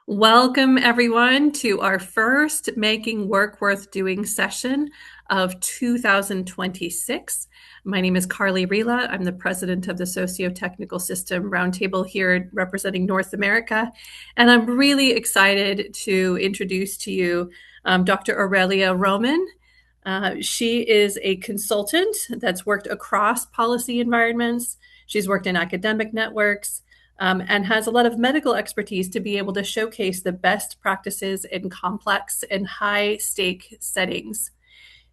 Welcome, everyone, to our first Making Work Worth Doing session of 2026. My name is Carly Rila. I'm the president of the Socio-Technical System Roundtable here representing North America. And I'm really excited to introduce to you Dr. Aurelia Roman. She is a consultant that's worked across policy environments. She's worked in academic networks, and has a lot of medical expertise to be able to showcase the best practices in complex and high stake settings.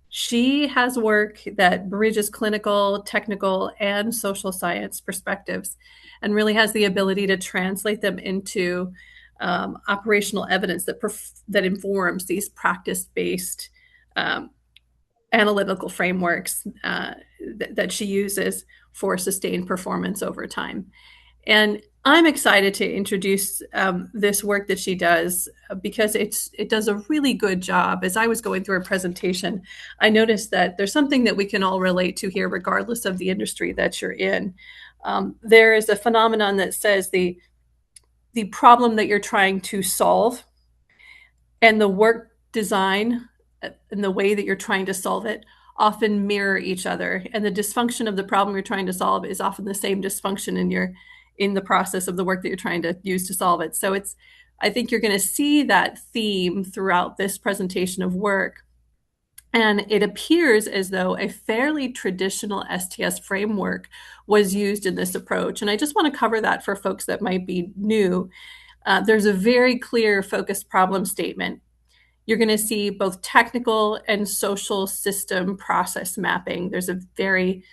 She has work that bridges clinical, technical, and social science perspectives and really has the ability to translate them into operational evidence that informs these practice-based um, analytical frameworks that she uses for sustained performance over time. And I'm excited to introduce this work that she does because it does a really good job. As I was going through her presentation, I noticed that there's something that we can all relate to here, regardless of the industry that you're in. There is a phenomenon that says the problem that you're trying to solve and the work design and the way that you're trying to solve it often mirror each other. And the dysfunction of the problem you're trying to solve is often the same dysfunction in the process of the work that you're trying to use to solve it. So I think you're going to see that theme throughout this presentation of work. And it appears as though a fairly traditional STS framework was used in this approach. And I just want to cover that for folks that might be new. There's a very clear focused problem statement. You're going to see both technical and social system process mapping. There's a very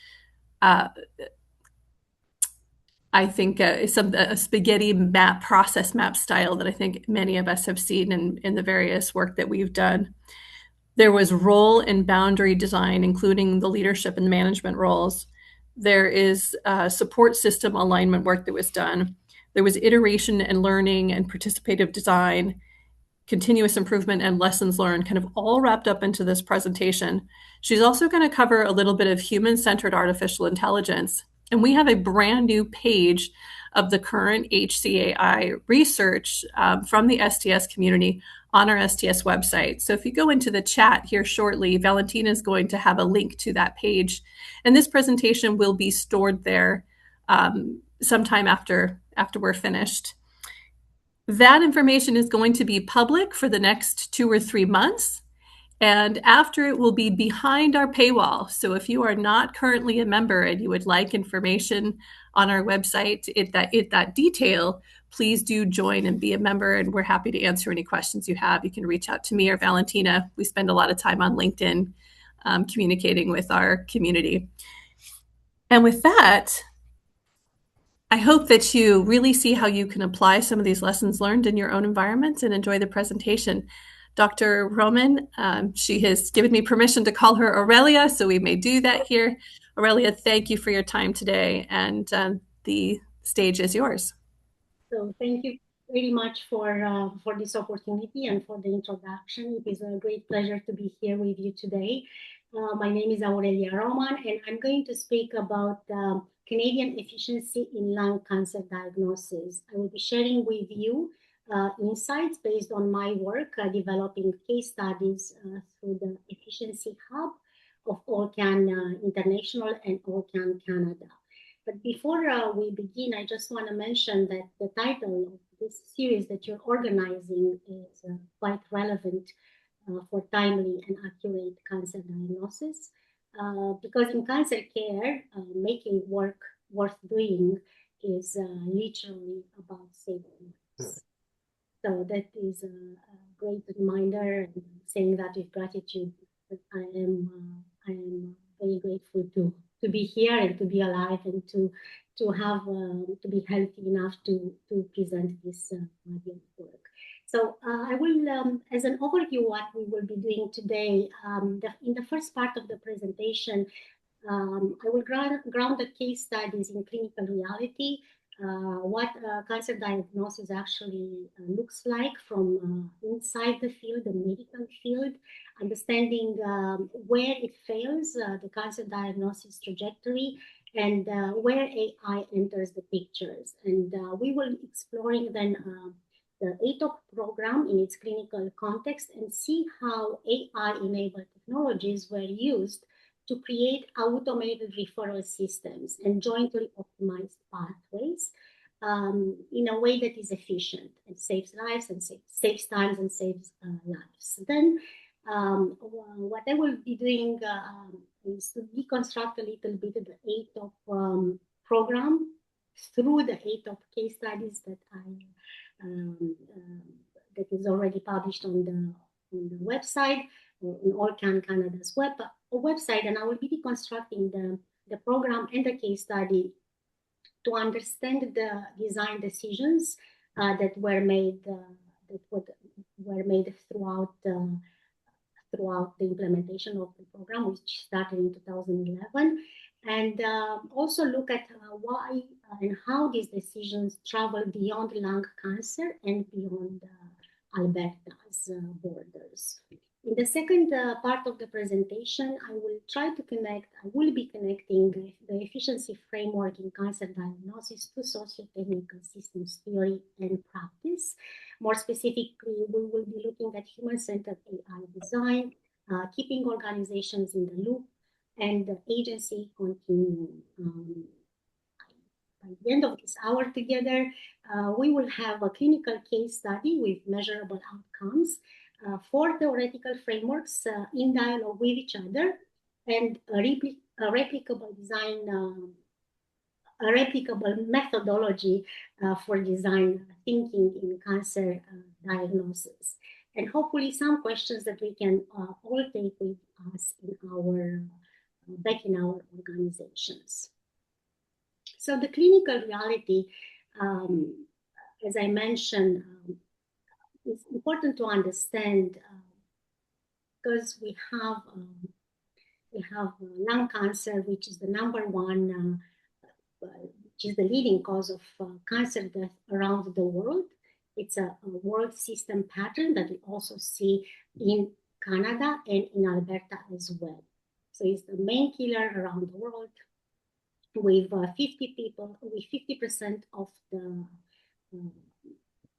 I think a spaghetti map, process map style that I think many of us have seen in the various work that we've done. There was role and boundary design, including the leadership and management roles. There is support system alignment work that was done. There was iteration and learning and participative design, continuous improvement, and lessons learned, kind of all wrapped up into this presentation. She's also going to cover a little bit of human-centered artificial intelligence. And we have a brand new page of the current HCAI research from the STS community on our STS website. So if you go into the chat here shortly, Valentina is going to have a link to that page. And this presentation will be stored there sometime after we're finished. That information is going to be public for the next 2 or 3 months. And after, it will be behind our paywall. So if you are not currently a member and you would like information on our website, that detail, please do join and be a member. And we're happy to answer any questions you have. You can reach out to me or Valentina. We spend a lot of time on LinkedIn communicating with our community. And with that, I hope that you really see how you can apply some of these lessons learned in your own environments and enjoy the presentation. Dr. Roman, she has given me permission to call her Aurelia, so we may do that here. Aurelia, thank you for your time today, and the stage is yours. So thank you very much for this opportunity and for the introduction. It is a great pleasure to be here with you today. My name is Aurelia Roman, and I'm going to speak about Canadian efficiency in lung cancer diagnosis. I will be sharing with you insights based on my work developing case studies through the Efficiency Hub of ORCAN International and ORCAN Canada. But before we begin, I just want to mention that the title of this series that you're organizing is quite relevant for timely and accurate cancer diagnosis. Because in cancer care, making work worth doing is literally about saving lives. So that is a great reminder, and saying that with gratitude. I am very grateful to be here and to be alive and to have to be healthy enough to present this body of work. So I will, as an overview, what we will be doing today. In the first part of the presentation, I will ground the case studies in clinical reality, what cancer diagnosis actually looks like from inside the field, the medical field, understanding where it fails, the cancer diagnosis trajectory, and where AI enters the pictures. And we will exploring then the ATOP program in its clinical context and see how AI-enabled technologies were used to create automated referral systems and jointly optimized pathways in a way that is efficient and saves lives and saves times and saves lives. Then what I will be doing is to deconstruct a little bit the ATOP program through the ATOP case studies that that is already published on the website, in Allcan Canada's website, and I will be deconstructing the program and the case study to understand the design decisions that were made throughout the implementation of the program, which started in 2011, and also look at why and how these decisions travel beyond lung cancer and beyond Alberta's borders. In the second part of the presentation, I will be connecting the efficiency framework in cancer diagnosis to socio-technical systems theory and practice. More specifically, we will be looking at human-centered AI design, keeping organizations in the loop, and the agency continuum. By the end of this hour together, we will have a clinical case study with measurable outcomes, 4 theoretical frameworks in dialogue with each other, and a replicable design, a replicable methodology for design thinking in cancer diagnosis. And hopefully some questions that we can all take with us in back in our organizations. So the clinical reality, as I mentioned, it's important to understand because we have lung cancer, which is the #1, which is the leading cause of cancer death around the world. It's a world system pattern that we also see in Canada and in Alberta as well. So it's the main killer around the world, with 50% of the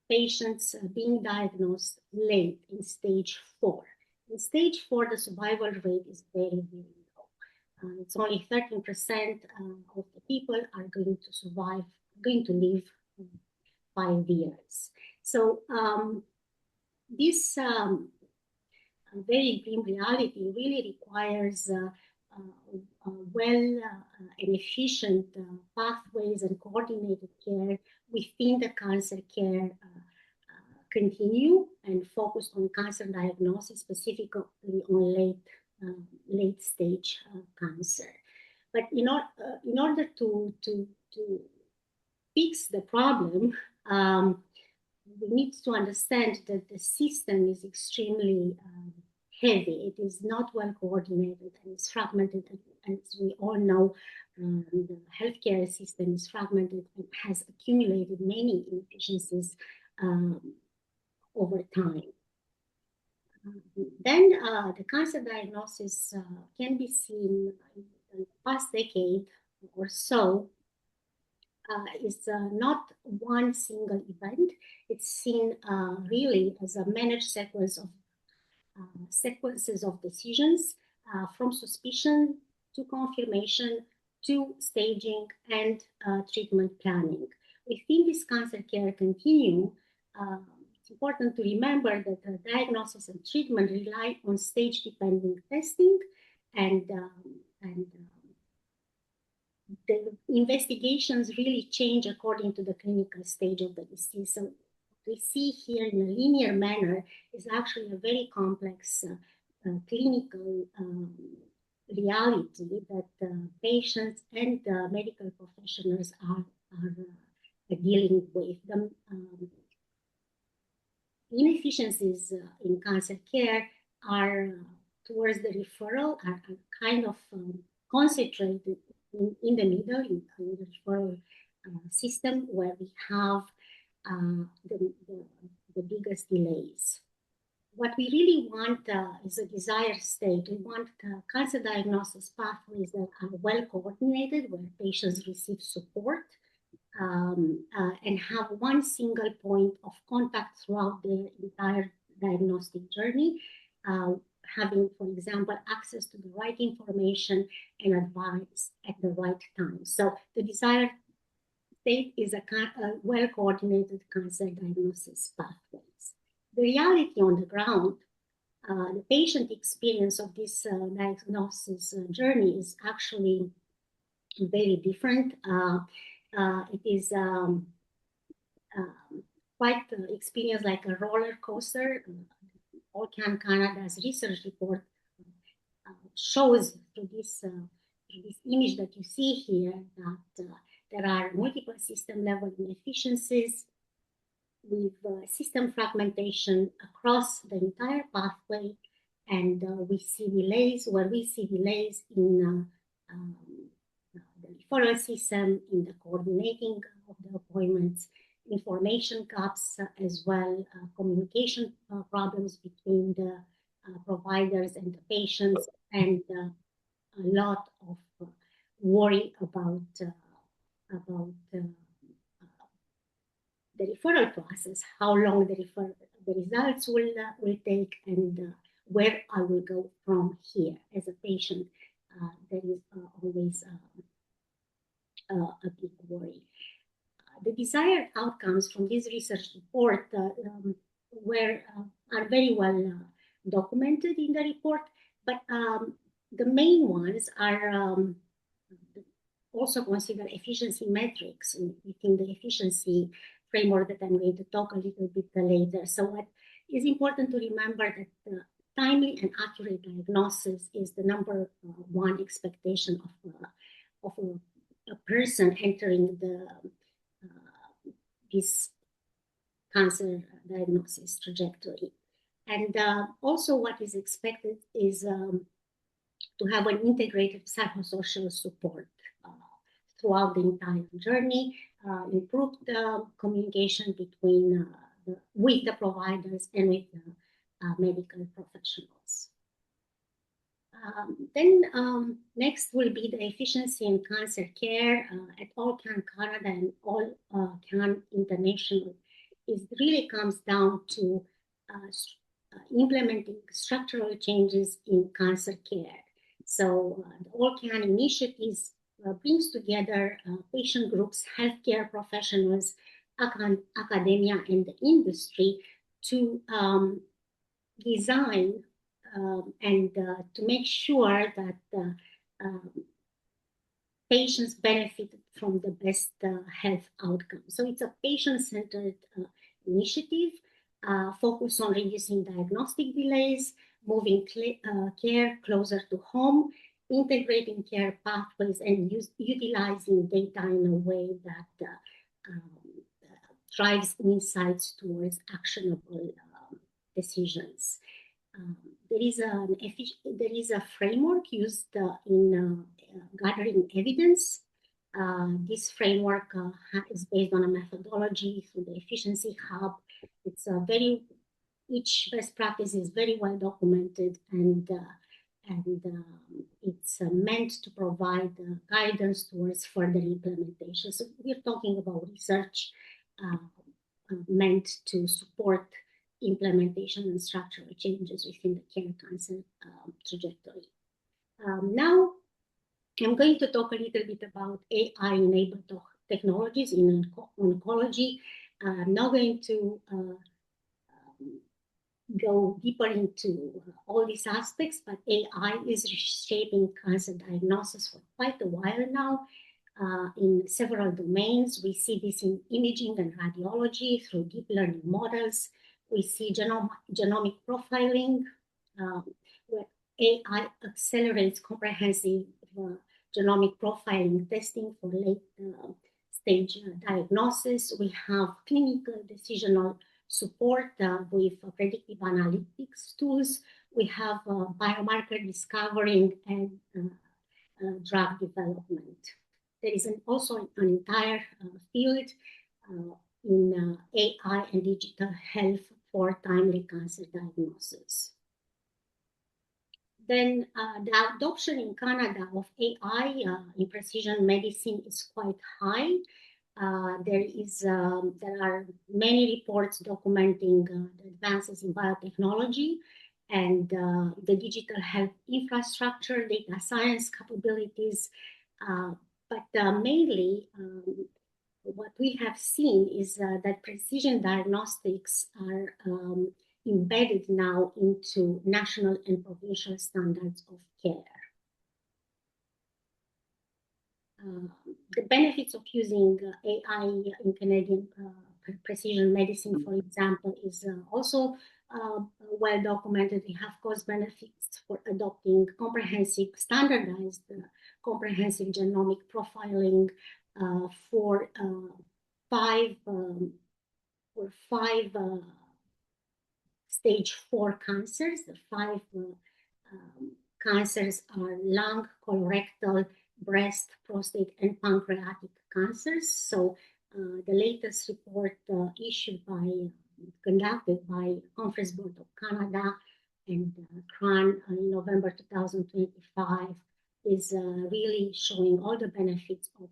patients being diagnosed late in stage 4. In stage 4, the survival rate is very, very low. It's only 13% of the people are going to survive, going to live 5 years. So this very grim reality really requires well and efficient pathways and coordinated care within the cancer care continue and focus on cancer diagnosis, specifically on late stage cancer. But in order to fix the problem, we need to understand that the system is extremely heavy. It is not well coordinated and it's fragmented. As we all know, the healthcare system is fragmented and has accumulated many inefficiencies over time. Then the cancer diagnosis can be seen in the past decade or so. It's not one single event. It's seen really as a managed sequences of decisions from suspicion to confirmation to staging and treatment planning. Within this cancer care continuum, it's important to remember that the diagnosis and treatment rely on stage-dependent testing and the investigations really change according to the clinical stage of the disease. So we see here in a linear manner is actually a very complex clinical reality that patients and medical professionals are dealing with. The inefficiencies in cancer care are towards the referral, are kind of concentrated in the middle, in the referral system, where we have the biggest delays. What we really want is a desired state. We want cancer diagnosis pathways that are well coordinated, where patients receive support and have one single point of contact throughout the entire diagnostic journey, having, for example, access to the right information and advice at the right time. So the desired state is a well-coordinated cancer diagnosis pathways. The reality on the ground, the patient experience of this diagnosis journey is actually very different. It is quite experience like a roller coaster. OCAN Canada's research report shows through this image that you see here that there are multiple system level inefficiencies with system fragmentation across the entire pathway, and we see delays in the referral system, in the coordinating of the appointments, information gaps as well, communication problems between the providers and the patients, and a lot of worry about the referral process, how long the results will take, and where I will go from here as a patient. There is always a big worry. The desired outcomes from this research report are very well documented in the report, but the main ones are also consider efficiency metrics within the efficiency framework that I'm going to talk a little bit later. So what is important to remember that timely and accurate diagnosis is the number one expectation of a person entering this cancer diagnosis trajectory. And also what is expected is to have an integrated psychosocial support throughout the entire journey, improved communication between with the providers and with the medical professionals. Then next will be the efficiency in cancer care at OCAN Canada and OCAN International. It really comes down to implementing structural changes in cancer care. So the OCAN initiatives brings together patient groups, healthcare professionals, academia, and the industry to design and to make sure that patients benefit from the best health outcomes. So it's a patient-centered initiative focused on reducing diagnostic delays, moving care closer to home, integrating care pathways, and utilizing data in a way that drives insights towards actionable decisions. There is a framework used in gathering evidence. This framework is based on a methodology through the Efficiency Hub. It's each best practice is very well documented, and it's meant to provide guidance towards further implementation. So we're talking about research meant to support implementation and structural changes within the care cancer trajectory. Now, I'm going to talk a little bit about AI-enabled technologies in oncology. I'm not going to go deeper into all these aspects, but AI is reshaping cancer diagnosis for quite a while now. In several domains, we see this in imaging and radiology through deep learning models. We see genomic profiling, where AI accelerates comprehensive genomic profiling testing for late stage diagnosis. We have clinical decisional support with predictive analytics tools. We have biomarker discovering and drug development. There is also an entire field in AI and digital health for timely cancer diagnosis. Then the adoption in Canada of AI in precision medicine is quite high. There are many reports documenting the advances in biotechnology and the digital health infrastructure, data science capabilities. But mainly, what we have seen is that precision diagnostics are embedded now into national and provincial standards of care. The benefits of using AI in Canadian precision medicine, for example, is also well documented. We have cost benefits for adopting standardized comprehensive genomic profiling for five stage 4 cancers. The five cancers are lung, colorectal, breast, prostate, and pancreatic cancers. So the latest report conducted by Conference Board of Canada and CRAN in November 2025 is really showing all the benefits of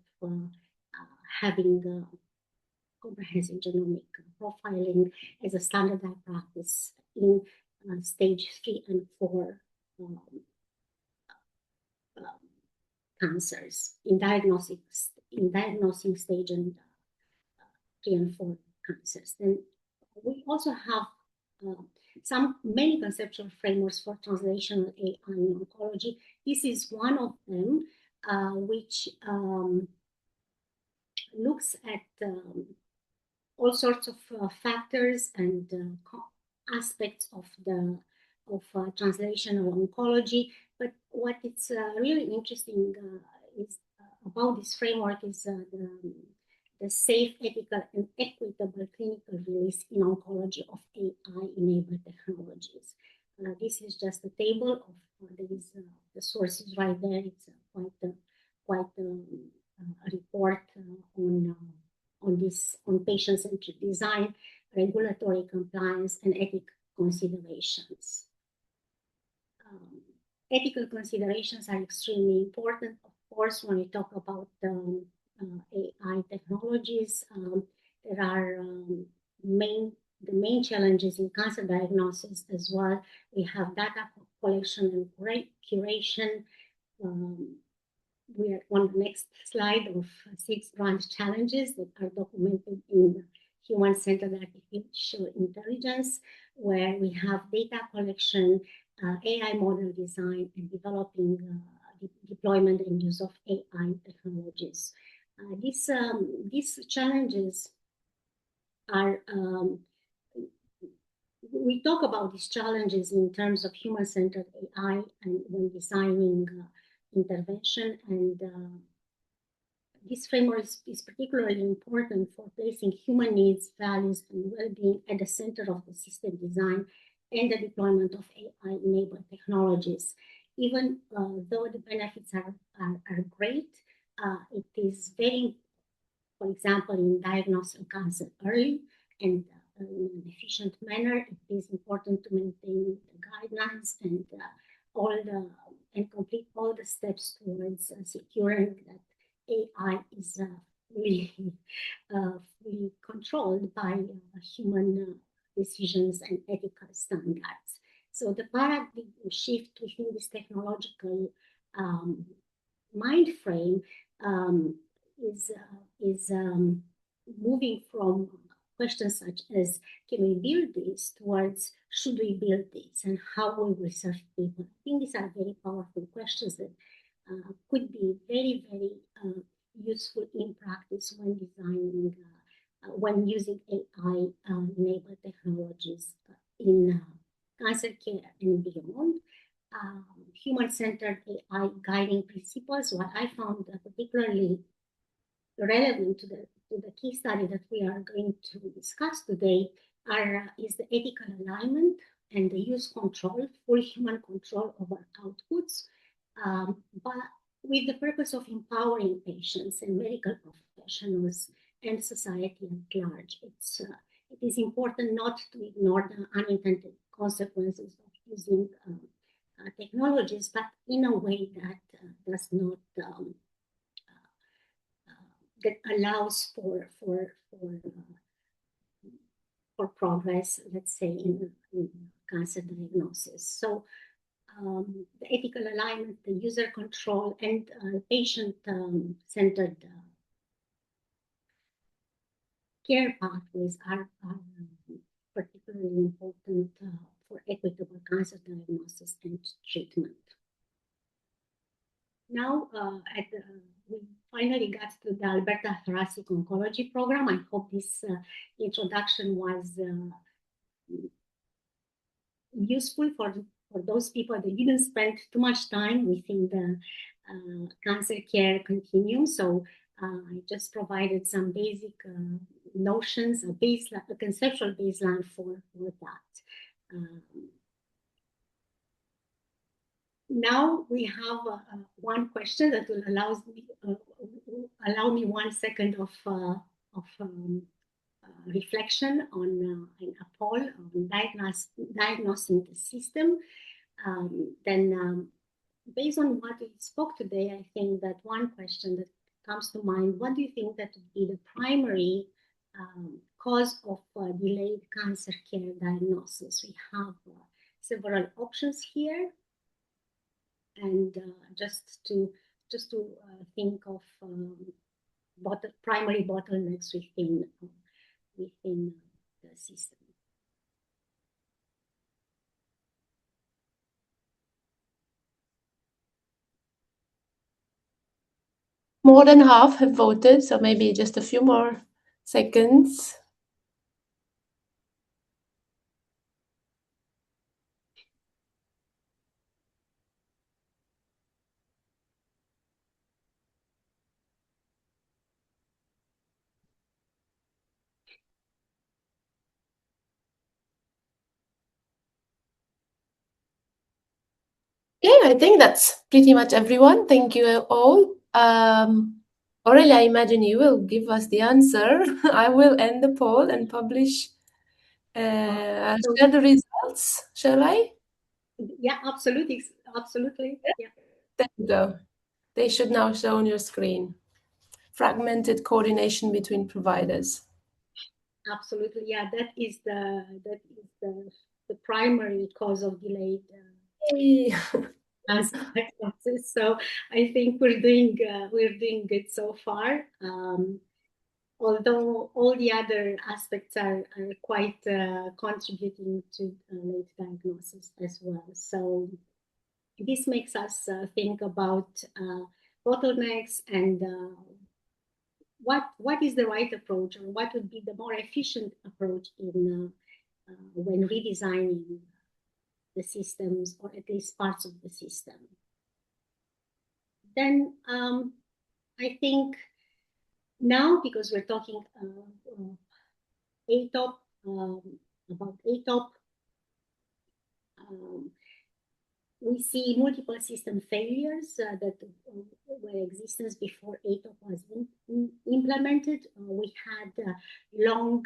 having comprehensive genomic profiling as a standardized practice in stage 3 and 4 cancers in diagnosing stage and 3 and 4 cancers. Then we also have many conceptual frameworks for translational AI in oncology. This is one of them, which looks at all sorts of factors and aspects of translational oncology. But what it's really interesting is about this framework is the safe, ethical, and equitable clinical release in oncology of AI-enabled technologies. This is just a table of the sources right there. It's quite a report on patient-centric design, regulatory compliance, and ethical considerations. Ethical considerations are extremely important, of course, when we talk about AI technologies. There are the main challenges in cancer diagnosis as well. We have data collection and curation. We are on the next slide of 6 branch challenges that are documented in human-centered artificial intelligence, where we have data collection, AI model design, and developing deployment and use of AI technologies. These challenges are, we talk about these challenges in terms of human-centered AI and when designing intervention, and this framework is particularly important for placing human needs, values, and well-being at the center of the system design and the deployment of AI-enabled technologies. Even though the benefits are great, it is very, for example, in diagnosing cancer early and in an efficient manner, it is important to maintain the guidelines and complete all the steps towards securing that AI is really fully controlled by human decisions and ethical standards. So the paradigm shift within this technological mind frame is moving from questions such as, can we build this, towards should we build this and how will we serve people? I think these are very powerful questions that could be very, very useful in practice when designing, when using AI-enabled technologies in cancer care and beyond. Human-centered AI guiding principles, what I found particularly relevant to the key study that we are going to discuss today is the ethical alignment and the use control, full human control over outputs, but with the purpose of empowering patients and medical professionals and society at large. It is important not to ignore the unintended consequences of using technologies, but in a way that does not that allows for progress, let's say, in cancer diagnosis. So the ethical alignment, the user control, and patient-centered care pathways are particularly important for equitable cancer diagnosis and treatment. Now, we finally got to the Alberta Thoracic Oncology program. I hope this introduction was useful for those people that didn't spend too much time within the cancer care continuum. So I just provided some basic notions, a conceptual baseline for that. Now we have one question that will allow me 1 second of reflection on a poll on diagnosing the system. Based on what we spoke today, I think that one question that comes to mind: what do you think that would be the primary cause of delayed cancer care diagnosis? We have several options here, and just to think of primary bottlenecks within the system. More than half have voted, so maybe just a few more seconds. Okay, I think that's pretty much everyone. Thank you all. Aurelia, I imagine you will give us the answer. I will end the poll and publish, share the results. Shall I? Yeah, absolutely. Yeah. There you go. They should now show on your screen. Fragmented coordination between providers. Absolutely, yeah. That is the primary cause of delayed cancer diagnosis. So I think we're doing good so far. Although all the other aspects are quite contributing to late diagnosis as well. So this makes us think about bottlenecks and what is the right approach, or what would be the more efficient approach in when redesigning the systems, or at least parts of the system. Then I think now, because we're talking ATOP, about ATOP, we see multiple system failures that were existence before ATOP was implemented. We had long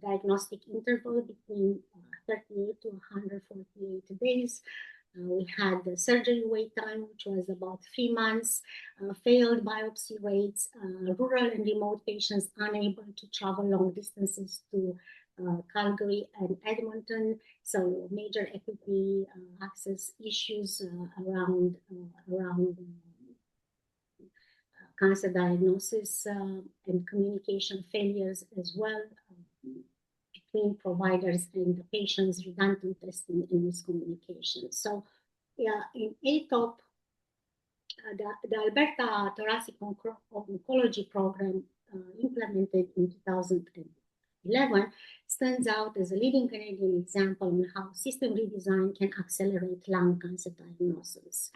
diagnostic interval between 38 to 148 days. We had the surgery wait time, which was about 3 months, failed biopsy rates, rural and remote patients unable to travel long distances to Calgary and Edmonton. So major equity access issues around cancer diagnosis and communication failures as well between providers and the patients, redundant testing and miscommunication. So yeah, in ATOP, the Alberta Thoracic Oncology program implemented in 2011 stands out as a leading Canadian example on how system redesign can accelerate lung cancer diagnosis.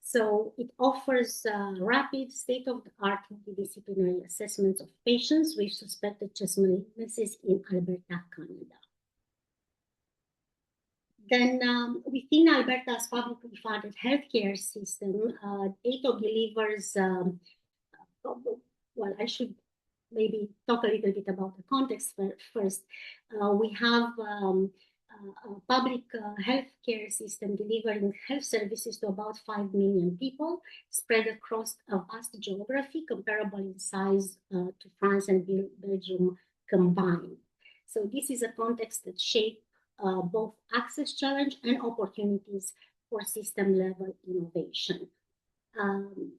So it offers rapid, state-of-the-art multidisciplinary assessments of patients with suspected chest malignancies in Alberta, Canada. Then within Alberta's publicly funded healthcare system, ATOP delivers, well, I should maybe talk a little bit about the context first. We have public healthcare system delivering health services to about 5 million people spread across a vast geography comparable in size to France and Belgium combined. So this is a context that shapes both access challenge and opportunities for system level innovation.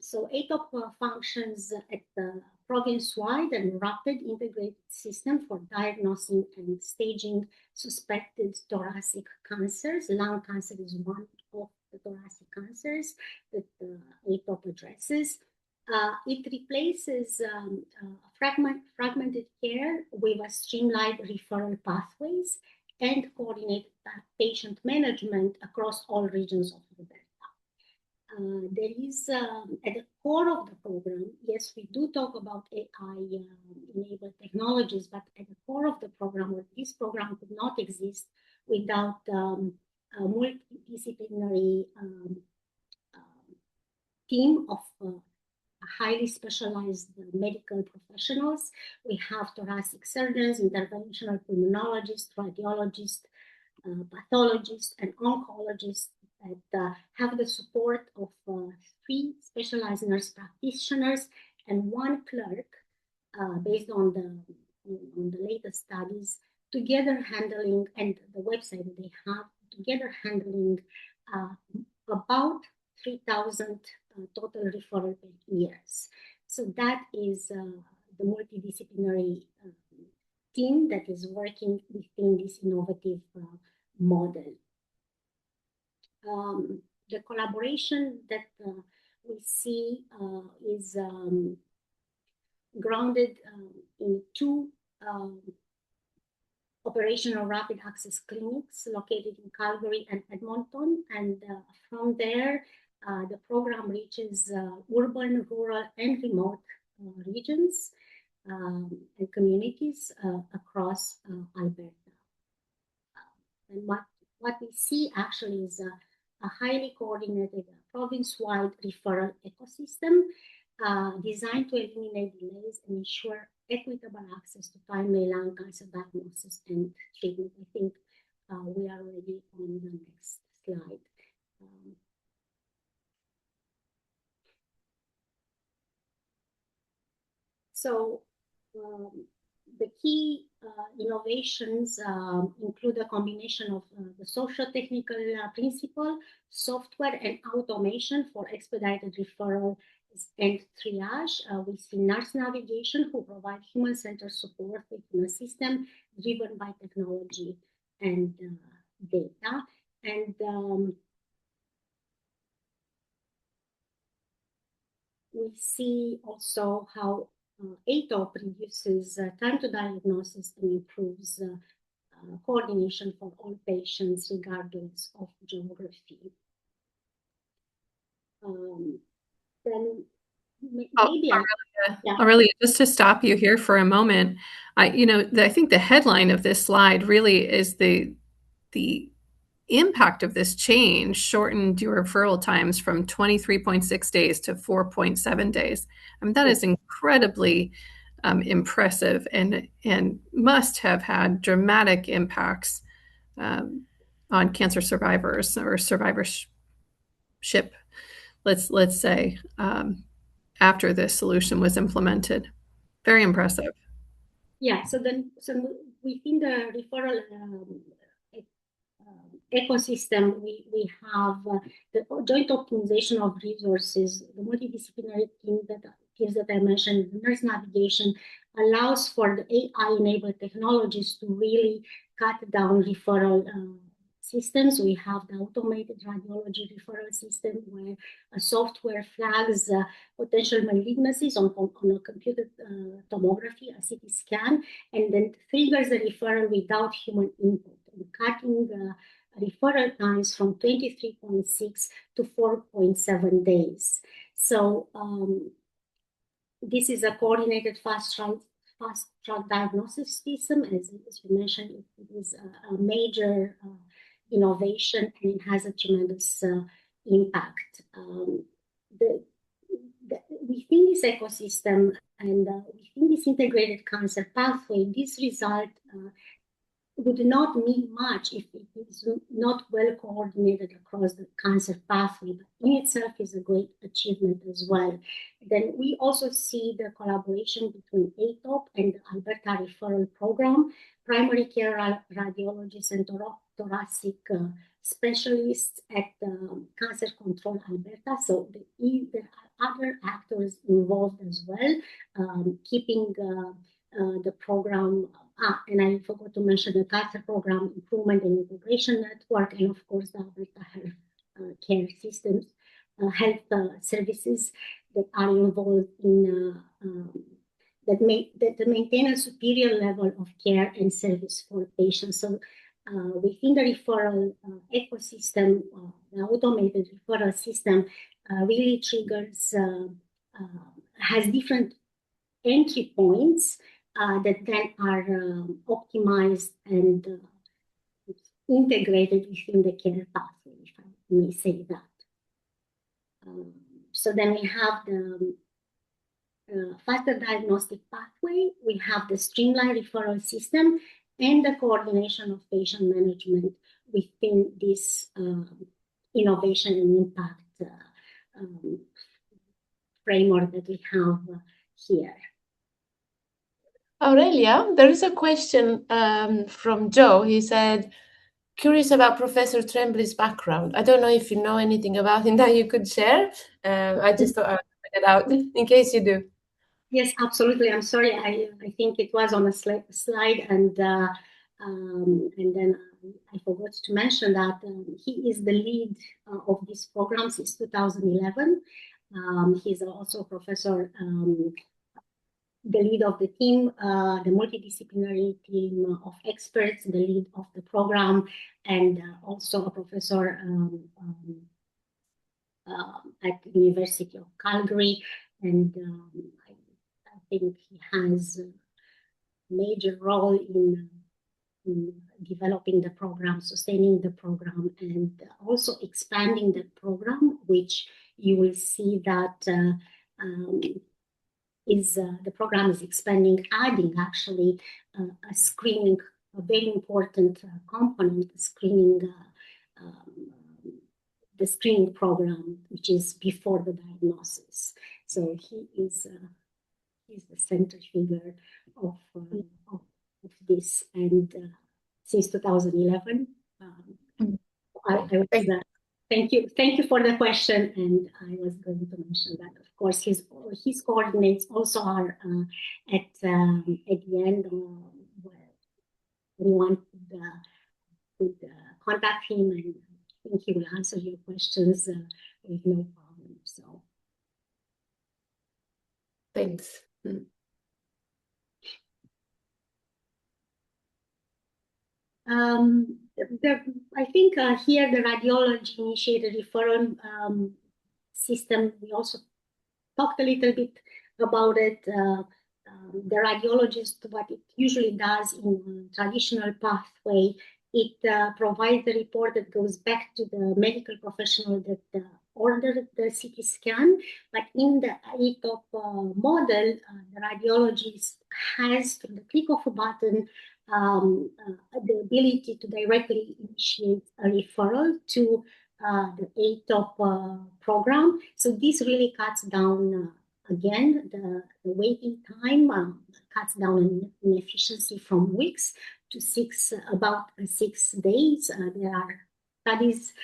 So ATOP functions at the province-wide and rapid integrated system for diagnosing and staging suspected thoracic cancers. Lung cancer is one of the thoracic cancers that ATOP addresses. It replaces fragmented care with a streamlined referral pathways and coordinated patient management across all regions of Alberta. There is at the core of the program, yes, we do talk about AI-enabled technologies, but at the core of the program, or this program could not exist without a multidisciplinary team of highly specialized medical professionals. We have thoracic surgeons, interventional pulmonologists, radiologists, pathologists, and oncologists that have the support of 3 specialized nurse practitioners and 1 clerk based on the latest studies, together handling, and the website that they have, together handling about 3,000 total referral per years. So that is the multidisciplinary team that is working within this innovative model. The collaboration that we see is grounded in 2 operational rapid access clinics located in Calgary and Edmonton. And from there, the program reaches urban, rural, and remote regions and communities across Alberta. And what we see actually is a highly coordinated province-wide referral ecosystem designed to eliminate delays and ensure equitable access to timely lung cancer diagnosis and treatment. I think we are already on the next slide. So the key innovations include a combination of the socio-technical principle, software, and automation for expedited referral and triage. We see nurse navigation, who provide human-centered support within a system driven by technology and data. And we see also how ATOP reduces time to diagnosis and improves coordination for all patients regardless of geography. Then maybe Aurelia, just to stop you here for a moment, I think the headline of this slide really is the impact of this change shortened your referral times from 23.6 days to 4.7 days. I mean, that is incredibly impressive and must have had dramatic impacts on cancer survivors or survivorship, let's say, after this solution was implemented. Very impressive. Yeah, so within the referral ecosystem, we have the joint optimization of resources, the multidisciplinary teams that I mentioned, nurse navigation allows for the AI-enabled technologies to really cut down referral systems. We have the automated radiology referral system where a software flags potential malignancies on a computed tomography, a CT scan, and then triggers the referral without human input, and cutting referral times from 23.6 to 4.7 days. So this is a coordinated fast track diagnosis system. As we mentioned, it is a major innovation, and it has a tremendous impact. Within this ecosystem and within this integrated cancer pathway, this result would not mean much if it is not well coordinated across the cancer pathway, but in itself is a great achievement as well. Then we also see the collaboration between ATOP and the Alberta Referral Program, primary care radiologists and thoracic specialists at Cancer Control Alberta. So the other actors involved as well, keeping the program. And I forgot to mention the Cancer Program Improvement and Integration Network, and of course the Alberta Health Care Systems, health services that are involved in that maintain a superior level of care and service for patients. So within the referral ecosystem, the automated referral system really triggers, has different entry points that then are optimized and integrated within the care pathway, if I may say that. So then we have the faster diagnostic pathway, we have the streamlined referral system, and the coordination of patient management within this innovation and impact framework that we have here. Aurelia, there is a question from Joe. He said, curious about Professor Tremblay's background. I don't know if you know anything about him that you could share. I just thought I would put it out in case you do. Yes, absolutely. I'm sorry. I think it was on a slide, and then I forgot to mention that he is the lead of this program since 2011. He's also a professor, the lead of the team, the multidisciplinary team of experts, the lead of the program, and also a professor at the University of Calgary. And I think he has a major role in developing the program, sustaining the program, and also expanding the program, which you will see that the program is expanding, adding actually a screening, a very important component, the screening program, which is before the diagnosis. So he is the center figure of this, and since 2011, Thank you for the question, and I was going to mention that. Of course, his coordinates also are at the end where anyone could contact him, and I think he will answer your questions with no problem. So, thanks. I think here the radiology initiated referral system, we also talked a little bit about it. The radiologist, what it usually does in traditional pathway, it provides the report that goes back to the medical professional that ordered the CT scan. But in the ATOP model, the radiologist has, through the click of a button, the ability to directly initiate a referral to the ATOP program. So this really cuts down, again, the waiting time, cuts down in efficiency from weeks to about 6 days. There are studies,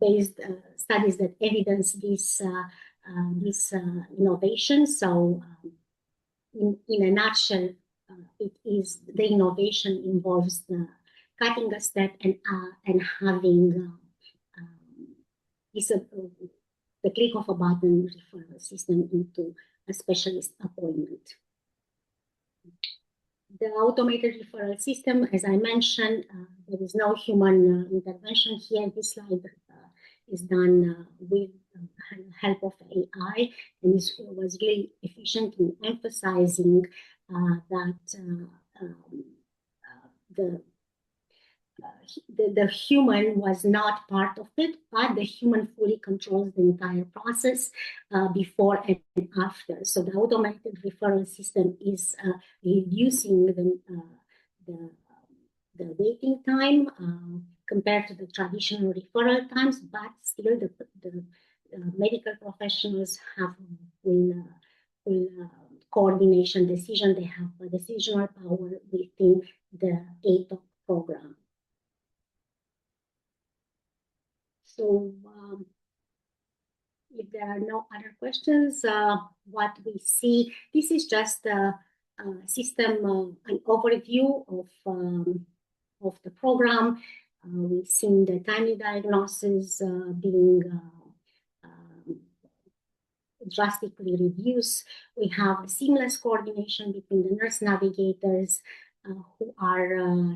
based studies that evidence this innovation. So in a nutshell, it is the innovation involves the cutting a step and having the click of a button referral system into a specialist appointment. The automated referral system, as I mentioned, there is no human intervention here. This slide is done with the help of AI, and this was really efficient in emphasizing that the human was not part of it, but the human fully controls the entire process before and after. So the automated referral system is reducing the waiting time compared to the traditional referral times, but still the medical professionals have will coordination decision. They have a decisional power within the ATOC program. So if there are no other questions, what we see, this is just a system, an overview of the program. We've seen the timely diagnosis being drastically reduced. We have a seamless coordination between the nurse navigators who are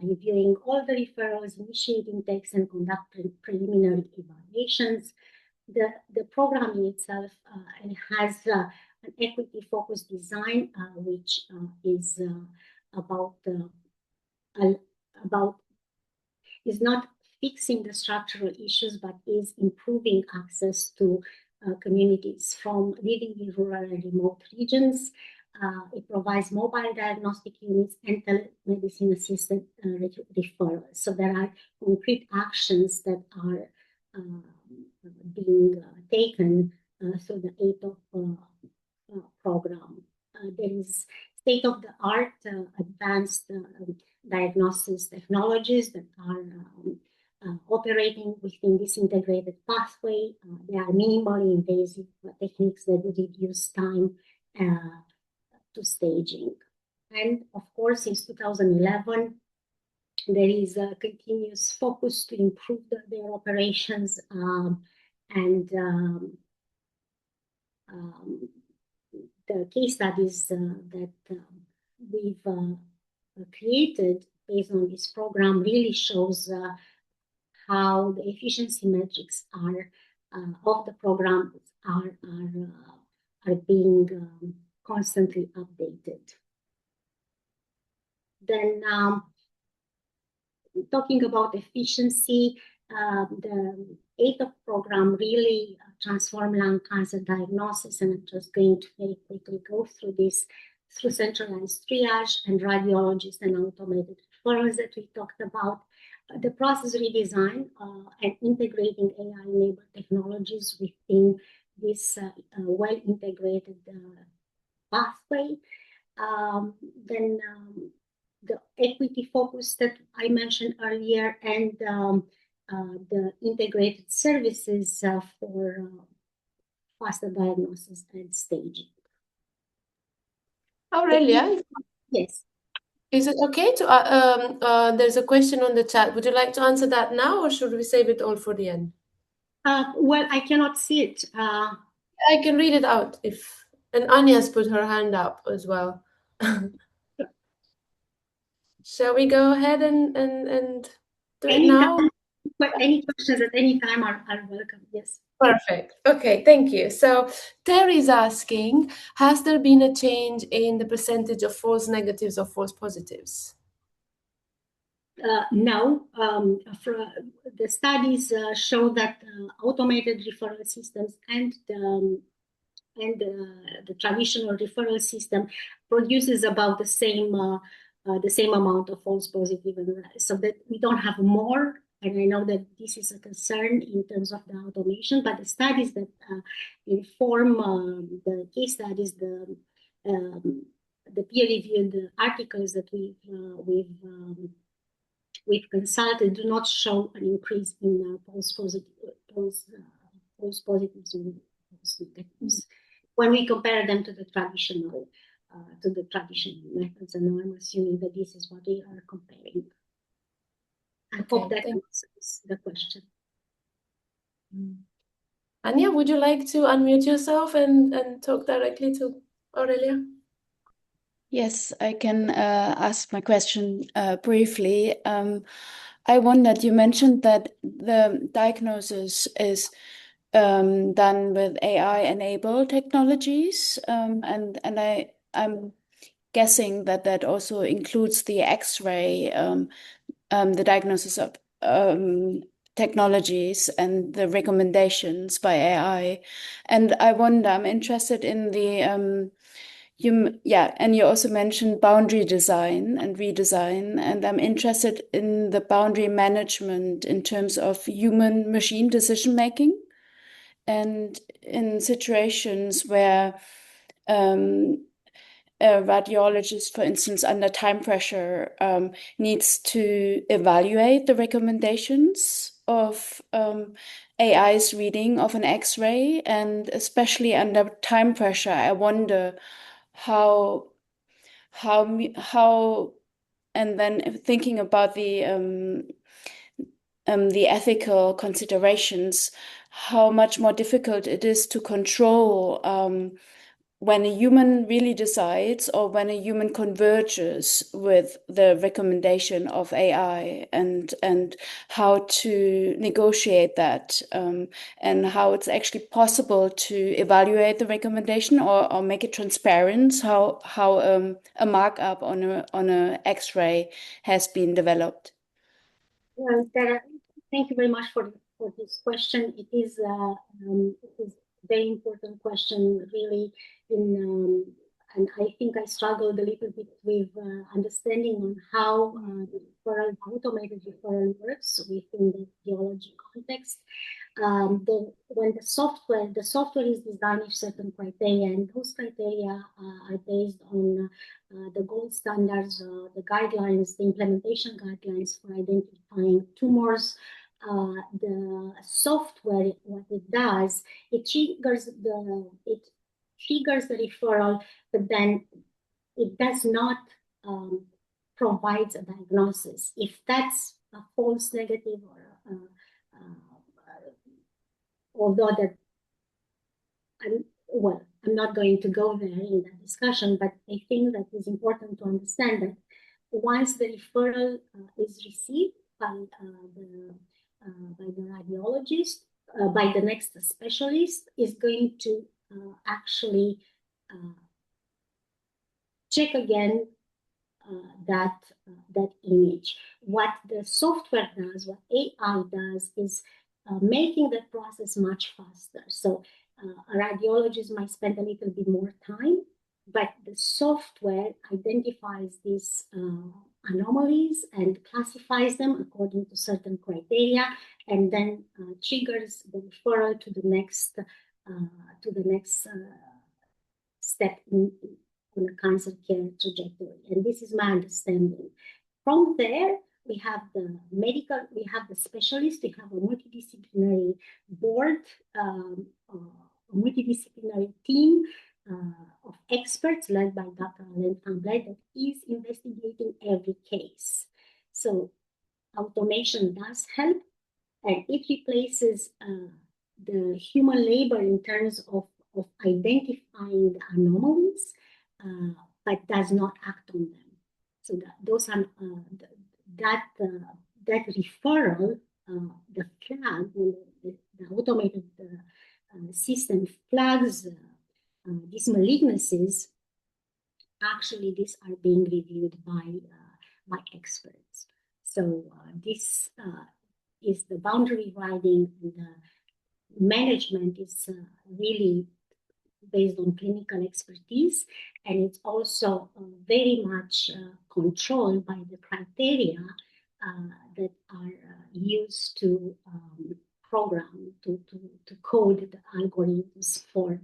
reviewing all the referrals, initiating takes, and conducting preliminary evaluations. The program in itself has an equity-focused design, which is about is not fixing the structural issues, but is improving access to communities from living in rural and remote regions. It provides mobile diagnostic units and telemedicine-assisted referrals. So there are concrete actions that are being taken through the ATOP program. There is state-of-the-art advanced diagnosis technologies that are operating within this integrated pathway. There are minimally invasive techniques that reduce time to staging. And of course, since 2011, there is a continuous focus to improve their operations the case studies that we've created based on this program really shows how the efficiency metrics of the program are being constantly updated. Then talking about efficiency, the ATOP program really transformed lung cancer diagnosis, and I'm just going to very quickly go through this through centralized triage and radiologists and automated referrals that we talked about. The process redesign and integrating AI-enabled technologies within this well-integrated pathway. Then the equity focus that I mentioned earlier, and the integrated services for faster diagnosis and staging. Aurelia, yes. Is it okay to, there's a question on the chat. Would you like to answer that now, or should we save it all for the end? Well, I cannot see it. I can read it out and Anya's put her hand up as well. Shall we go ahead and do it now? Any questions at any time are welcome, yes. Perfect. Okay, thank you. So Terry's asking, has there been a change in the percentage of false negatives or false positives? No. The studies show that automated referral systems and the traditional referral system produces about the same amount of false positive, so that we don't have more. And I know that this is a concern in terms of the automation, but the studies that inform the case studies, the peer-reviewed articles that we've consulted do not show an increase in false positives and false negatives when we compare them to the traditional methods. And I'm assuming that this is what they are comparing. I hope that answers the question. Anya, would you like to unmute yourself and talk directly to Aurelia? Yes, I can ask my question briefly. I wondered, you mentioned that the diagnosis is done with AI-enabled technologies, and I'm guessing that that also includes the X-ray, the diagnosis of technologies and the recommendations by AI. And I wonder, I'm interested in the and you also mentioned boundary design and redesign, and I'm interested in the boundary management in terms of human-machine decision making, and in situations where a radiologist, for instance, under time pressure, needs to evaluate the recommendations of AI's reading of an X-ray, and especially under time pressure, I wonder how, and then thinking about the ethical considerations, how much more difficult it is to control when a human really decides, or when a human converges with the recommendation of AI, and how to negotiate that, and how it's actually possible to evaluate the recommendation, or make it transparent, how a markup on a X-ray has been developed. Well, thank you very much for this question. It is a very important question, really. And I think I struggled a little bit with understanding on how automated referral works within the radiology context. When the software is designed with certain criteria, and those criteria are based on the gold standards, the guidelines, the implementation guidelines for identifying tumors. The software, what it does, it triggers the referral, but then it does not provide a diagnosis. If that's a false negative, or although that I'm not going to go there in that discussion, but I think that it's important to understand that once the referral is received by the radiologist, by the next specialist, is going to actually check again that image. What the software does, what AI does, is making that process much faster. So a radiologist might spend a little bit more time, but the software identifies these anomalies and classifies them according to certain criteria, and then triggers the referral to the next step on a cancer care trajectory. And this is my understanding. From there, we have the specialist, we have a multidisciplinary board, a multidisciplinary team of experts led by Dr. Alain Tremblay that is investigating every case. So automation does help, and it replaces the human labor in terms of identifying the anomalies, but does not act on them. So that referral, the flag, the automated system flags these malignancies. Actually, these are being reviewed by experts. So this is the boundary riding, and the management is really based on clinical expertise, and it's also very much controlled by the criteria that are used to program, to code the algorithms for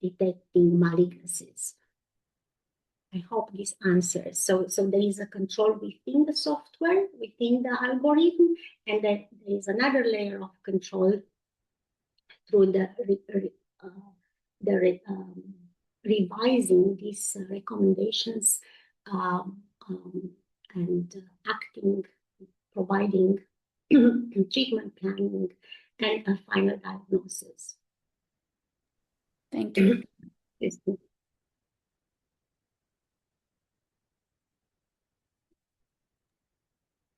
detecting malignancies. I hope this answers. So there is a control within the software, within the algorithm, and then there is another layer of control through the revising these recommendations and acting, providing treatment planning, and a final diagnosis. Thank you.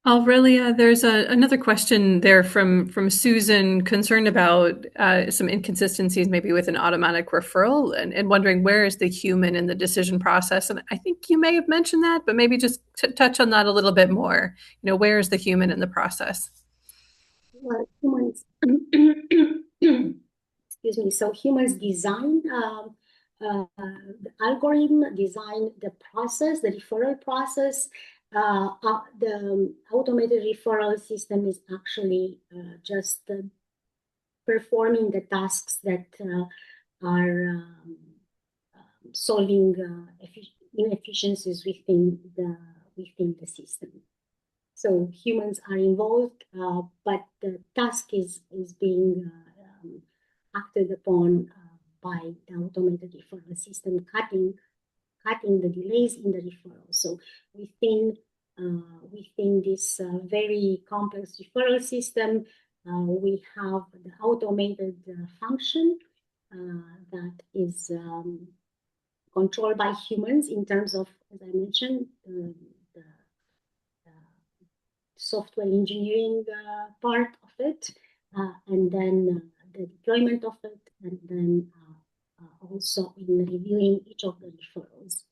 Aurelia, there's another question there from Susan, concerned about some inconsistencies maybe with an automatic referral, and wondering where is the human in the decision process. And I think you may have mentioned that, but maybe just touch on that a little bit more. Where is the human in the process? Well, humans, excuse me. So humans design the algorithm designed the process, the referral process. The automated referral system is actually just performing the tasks that are solving inefficiencies within the system. So humans are involved, but the task is being acted upon by the automated referral system, cutting the delays in the referral. So within this very complex referral system, we have the automated function that is controlled by humans in terms of, as I mentioned, the software engineering part of it, and then the deployment of it, and then also in reviewing each of the referrals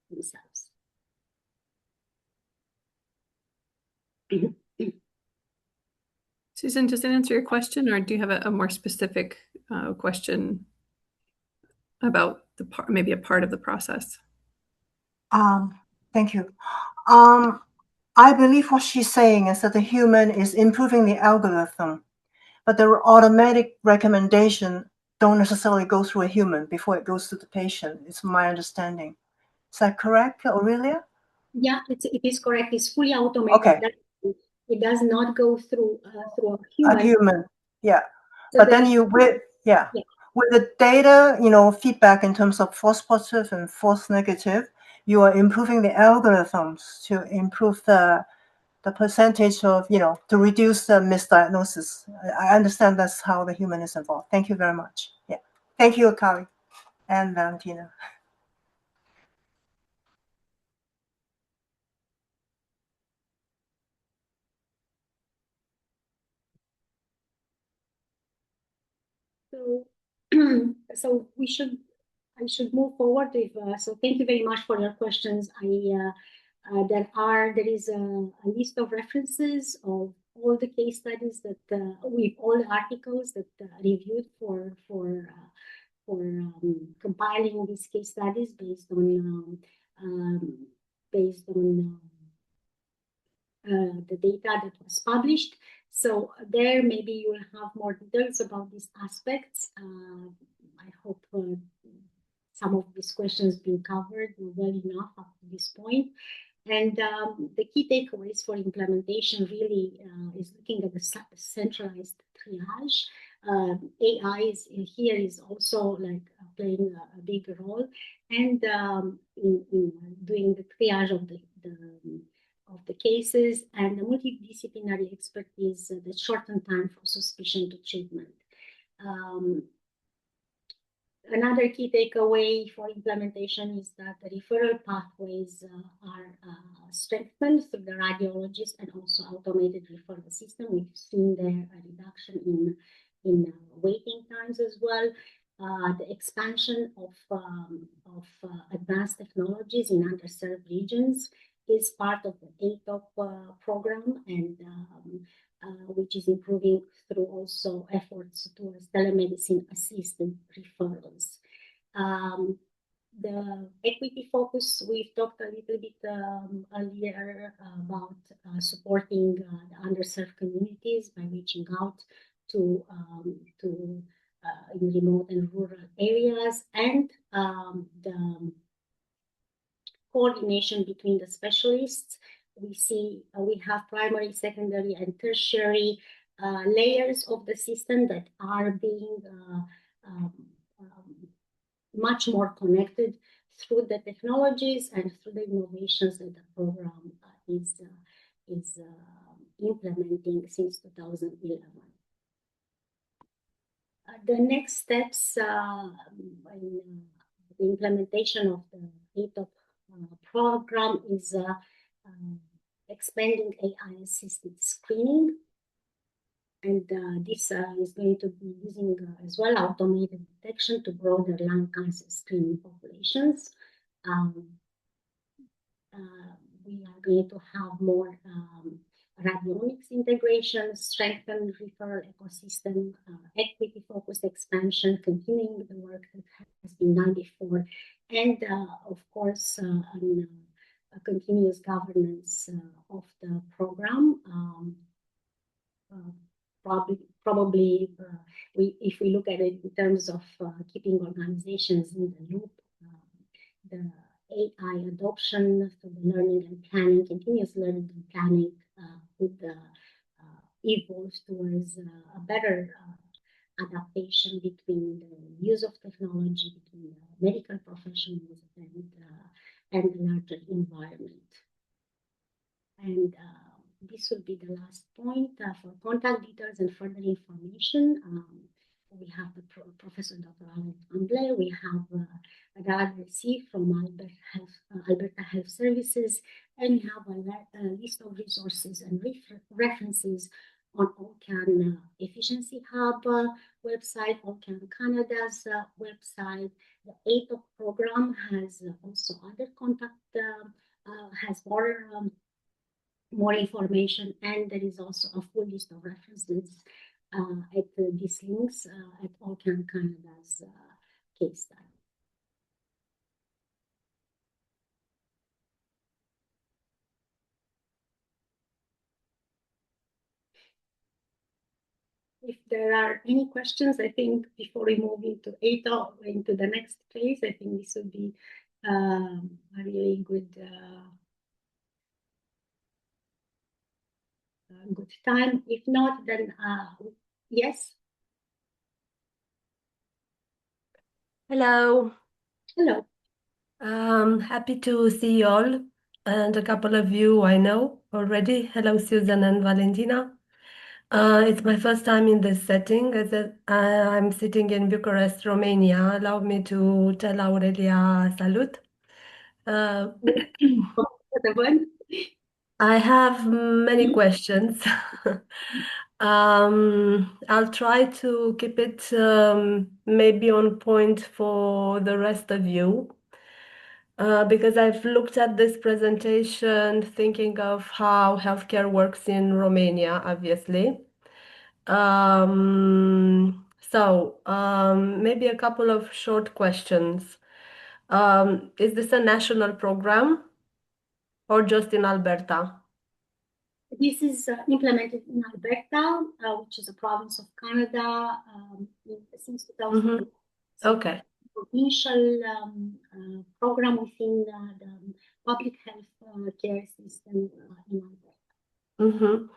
themselves. Susan, does that answer your question, or do you have a more specific question about maybe a part of the process? Thank you. I believe what she's saying is that the human is improving the algorithm, but the automatic recommendation don't necessarily go through a human before it goes to the patient. It's my understanding. Is that correct, Aurelia? Yeah, it is correct. It's fully automated. Okay. It does not go through a human. A human, yeah. So but then with the data, feedback in terms of false positive and false negative, you are improving the algorithms to improve the percentage of, to reduce the misdiagnosis. I understand that's how the human is involved. Thank you very much. Yeah. Thank you, Kali and Valentina. So, I should move forward. So thank you very much for your questions. There is a list of references of all the case studies that with all the articles that reviewed for compiling these case studies based on the data that was published. So there maybe you will have more details about these aspects. I hope some of these questions being covered well enough up to this point. And the key takeaways for implementation really is looking at the centralized triage. AI here is also like playing a big role, and in doing the triage of the cases, and the multidisciplinary expertise that shorten time from suspicion to treatment. Another key takeaway for implementation is that the referral pathways are strengthened through the radiologist and also automated referral system. We've seen there a reduction in waiting times as well. The expansion of advanced technologies in underserved regions is part of the ATOP program, and which is improving through also efforts towards telemedicine assisted referrals. The equity focus, we've talked a little bit earlier about supporting the underserved communities by reaching out to in remote and rural areas, and the coordination between the specialists. We have primary, secondary, and tertiary layers of the system that are being much more connected through the technologies and through the innovations that the program is implementing since 2011. The next steps in the implementation of the ATOP program is expanding AI-assisted screening, and this is going to be using as well automated detection to broader lung cancer screening populations. We are going to have more radiomics integration, strengthen referral ecosystem, equity-focused expansion, continuing the work that has been done before, and of course, a continuous governance of the program. Probably, if we look at it in terms of keeping organizations in the loop, the AI adoption for the learning and planning, continuous learning and planning would evolve towards a better adaptation between the use of technology, between the medical professionals and the larger environment. And this will be the last point. For contact details and further information, we have the Professor Dr. Alex Anglais, we have the RRC from Alberta Health Services, and we have a list of resources and references on OCAN Efficiency Hub website, OCAN Canada's website. The ATOC program has also other contact, has more information, and there is also a full list of references at these links at OCAN Canada's case study. If there are any questions, I think before we move into ATO, into the next phase, I think this would be a really good good time. If not, then yes. Hello. Hello. Happy to see you all, and a couple of you I know already. Hello, Susan and Valentina. It's my first time in this setting. I'm sitting in Bucharest, Romania. Allow me to tell Aurelia salut. I have many questions. I'll try to keep it maybe on point for the rest of you. Because I've looked at this presentation thinking of how healthcare works in Romania, obviously. Maybe a couple of short questions. Is this a national program or just in Alberta? This is implemented in Alberta, which is a province of Canada, since 2000. Okay. Initial program within the public health care system in Alberta.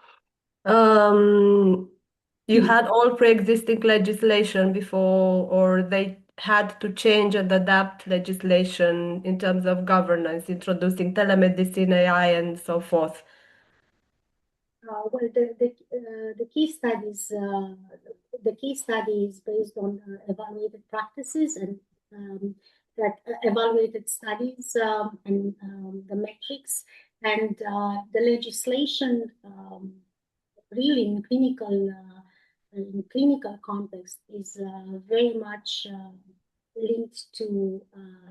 You had all pre-existing legislation before, or they had to change and adapt legislation in terms of governance, introducing telemedicine, AI, and so forth? Well, the case study is based on evaluated practices and that evaluated studies and the metrics, and the legislation really in clinical context is very much linked to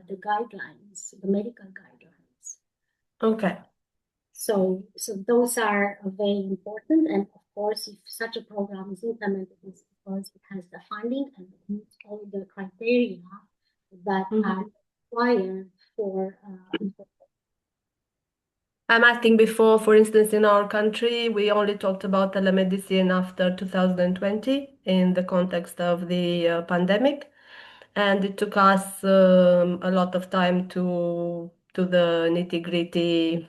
the guidelines, the medical guidelines. Okay. So those are very important, and of course, if such a program is implemented, it's because it has the funding and it meets all the criteria that are required for. I'm asking before, for instance, in our country, we only talked about telemedicine after 2020 in the context of the pandemic, and it took us a lot of time to the nitty-gritty.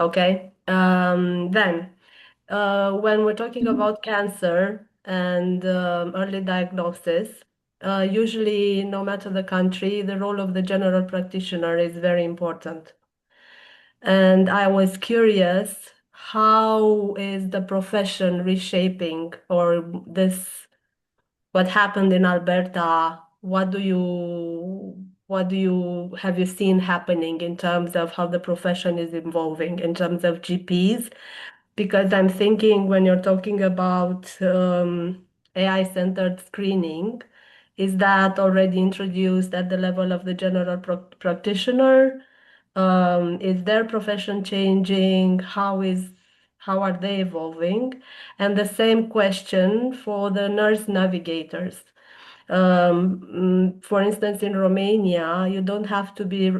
Okay. Then, when we're talking about cancer and early diagnosis, usually, no matter the country, the role of the general practitioner is very important. And I was curious, how is the profession reshaping, or what happened in Alberta? What have you seen happening in terms of how the profession is evolving in terms of GPs? Because I'm thinking when you're talking about AI-centered screening, is that already introduced at the level of the general practitioner? Is their profession changing? How is How are they evolving? And the same question for the nurse navigators. For instance, in Romania, you don't have to be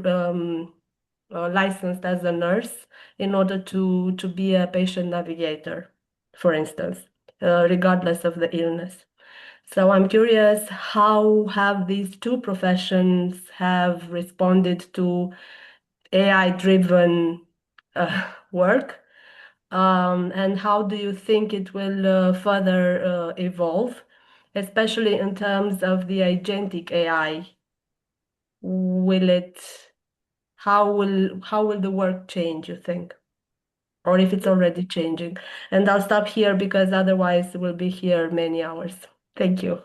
licensed as a nurse in order to be a patient navigator, for instance, regardless of the illness. So I'm curious, how have these two professions have responded to AI-driven work? And how do you think it will further evolve, especially in terms of the agentic AI? How will the work change, you think? Or if it's already changing? And I'll stop here because otherwise we'll be here many hours. Thank you.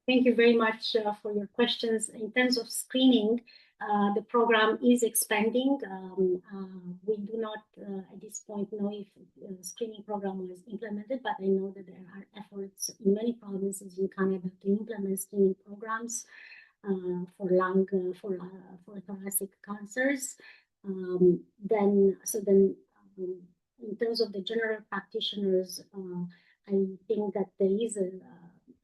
Thank you very much for your questions. In terms of screening, the program is expanding. We do not at this point know if the screening program was implemented, but I know that there are efforts in many provinces in Canada to implement screening programs for lung, for thoracic cancers. In terms of the general practitioners, I think that there is a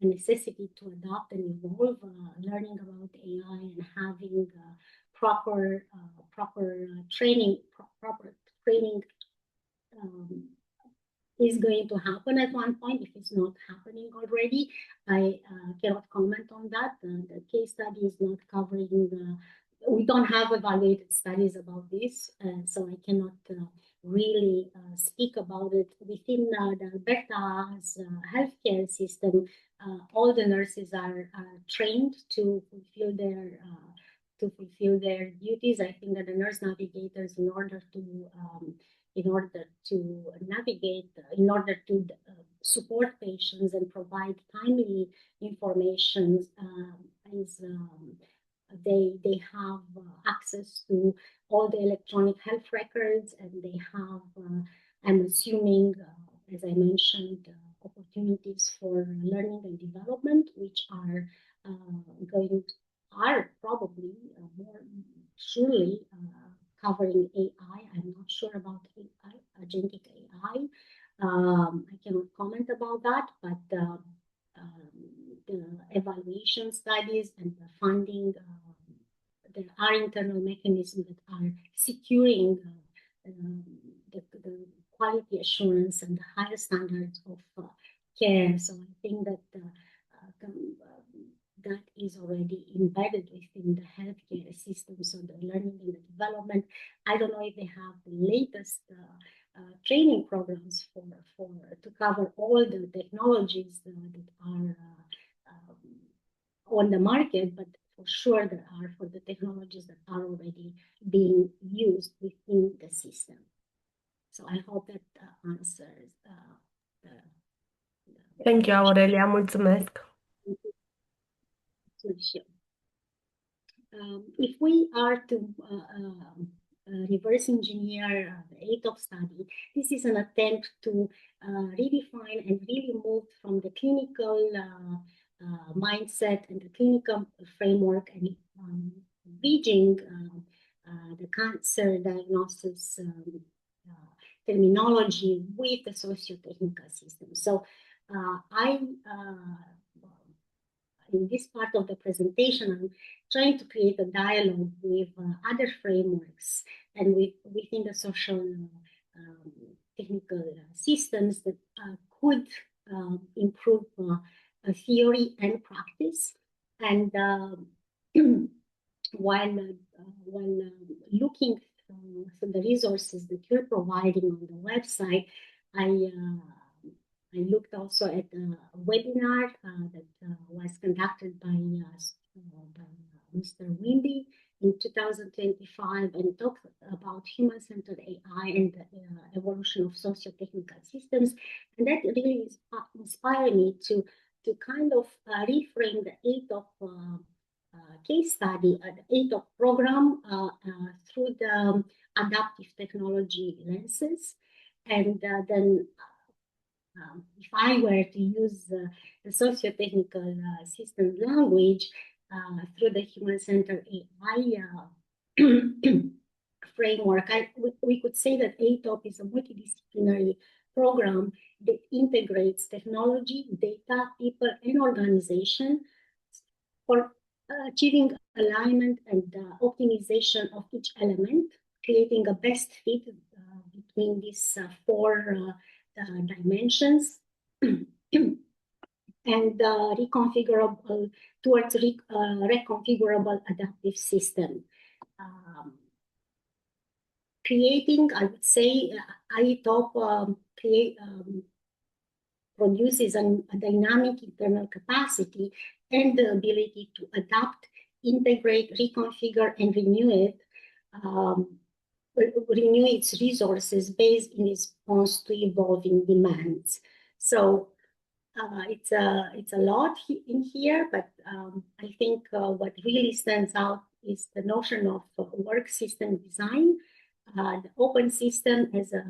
necessity to adopt and evolve, learning about AI and having proper training is going to happen at one point. If it's not happening already, I cannot comment on that. The case study is not covering we don't have evaluated studies about this, so I cannot really speak about it. Within the Alberta's healthcare system, all the nurses are trained to fulfill their duties. I think that the nurse navigators, in order to navigate, in order to support patients and provide timely information, they have access to all the electronic health records, and they have, I'm assuming, as I mentioned, opportunities for learning and development, which are probably more surely covering AI. I'm not sure about AI, agentic AI. I cannot comment about that, but the evaluation studies and the funding, there are internal mechanisms that are securing the quality assurance and the higher standards of care. So I think that that is already embedded within the healthcare system. So the learning and the development, I don't know if they have the latest training programs to cover all the technologies that are on the market, but for sure there are for the technologies that are already being used within the system. So I hope that answers Thank you, Aurelia. Mulțumesc. If we are to reverse engineer the ATOP study, this is an attempt to redefine and really move from the clinical mindset and the clinical framework and bridging the cancer diagnosis terminology with the socio-technical system. So in this part of the presentation, I'm trying to create a dialogue with other frameworks and within the social technical systems that could improve theory and practice. And while looking through the resources that you're providing on the website, I looked also at a webinar that was conducted by Mr. Windy in 2025 and talked about human-centered AI and the evolution of socio-technical systems. And that really inspired me to kind of reframe the ATOP case study, the ATOP program through the adaptive technology lenses. And then if I were to use the socio-technical system language through the human-centered AI framework, we could say that ATOP is a multidisciplinary program that integrates technology, data, people, and organization for achieving alignment and optimization of each element, creating a best fit between these four dimensions and reconfigurable towards reconfigurable adaptive system. Creating, I would say, ITOP produces a dynamic internal capacity and the ability to adapt, integrate, reconfigure, and renew its resources based in response to evolving demands. So it's a lot in here, but I think what really stands out is the notion of work system design. The open system as a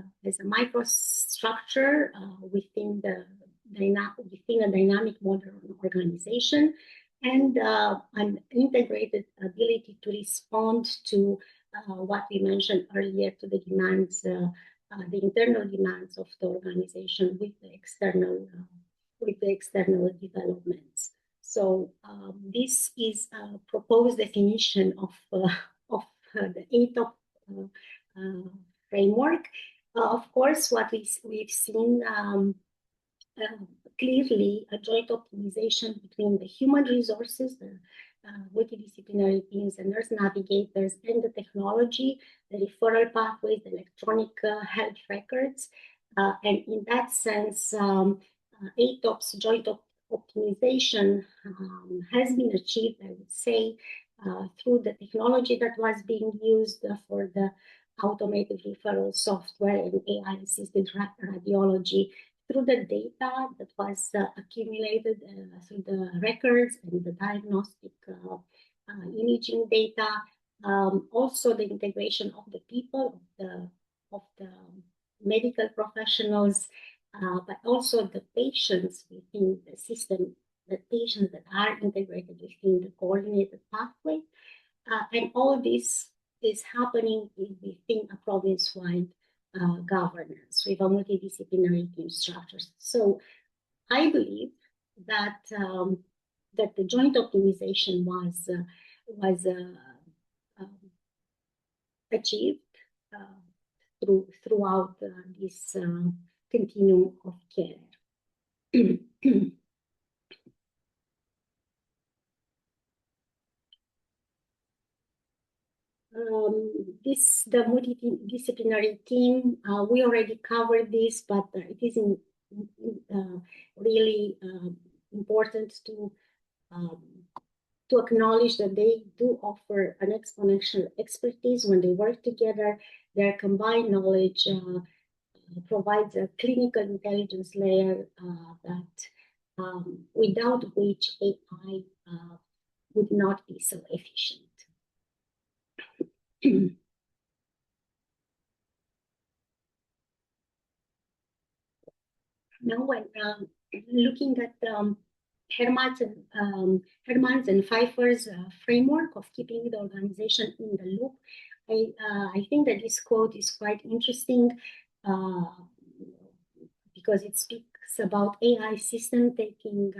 microstructure within a dynamic modern organization, and an integrated ability to respond to what we mentioned earlier, to the demands, the internal demands of the organization with the external developments. So this is a proposed definition of the ATOP framework. Of course, what we've seen clearly a joint optimization between the human resources, the multidisciplinary teams, the nurse navigators, and the technology, the referral pathways, the electronic health records. And in that sense, ATOP's joint optimization has been achieved, I would say, through the technology that was being used for the automated referral software and AI-assisted radiology, through the data that was accumulated through the records and the diagnostic imaging data, also the integration of the people, of the medical professionals, but also the patients within the system, the patients that are integrated within the coordinated pathway. And all this is happening within a province-wide governance with a multidisciplinary team structures. So I believe that that the joint optimization was achieved throughout this continuum of care. The multidisciplinary team, we already covered this, but it is really important to acknowledge that they do offer an exponential expertise when they work together. Their combined knowledge provides a clinical intelligence layer that without which AI would not be so efficient. Now, when looking at Herman's and Pfeiffer's framework of keeping the organization in the loop, I think that this quote is quite interesting because it speaks about AI system taking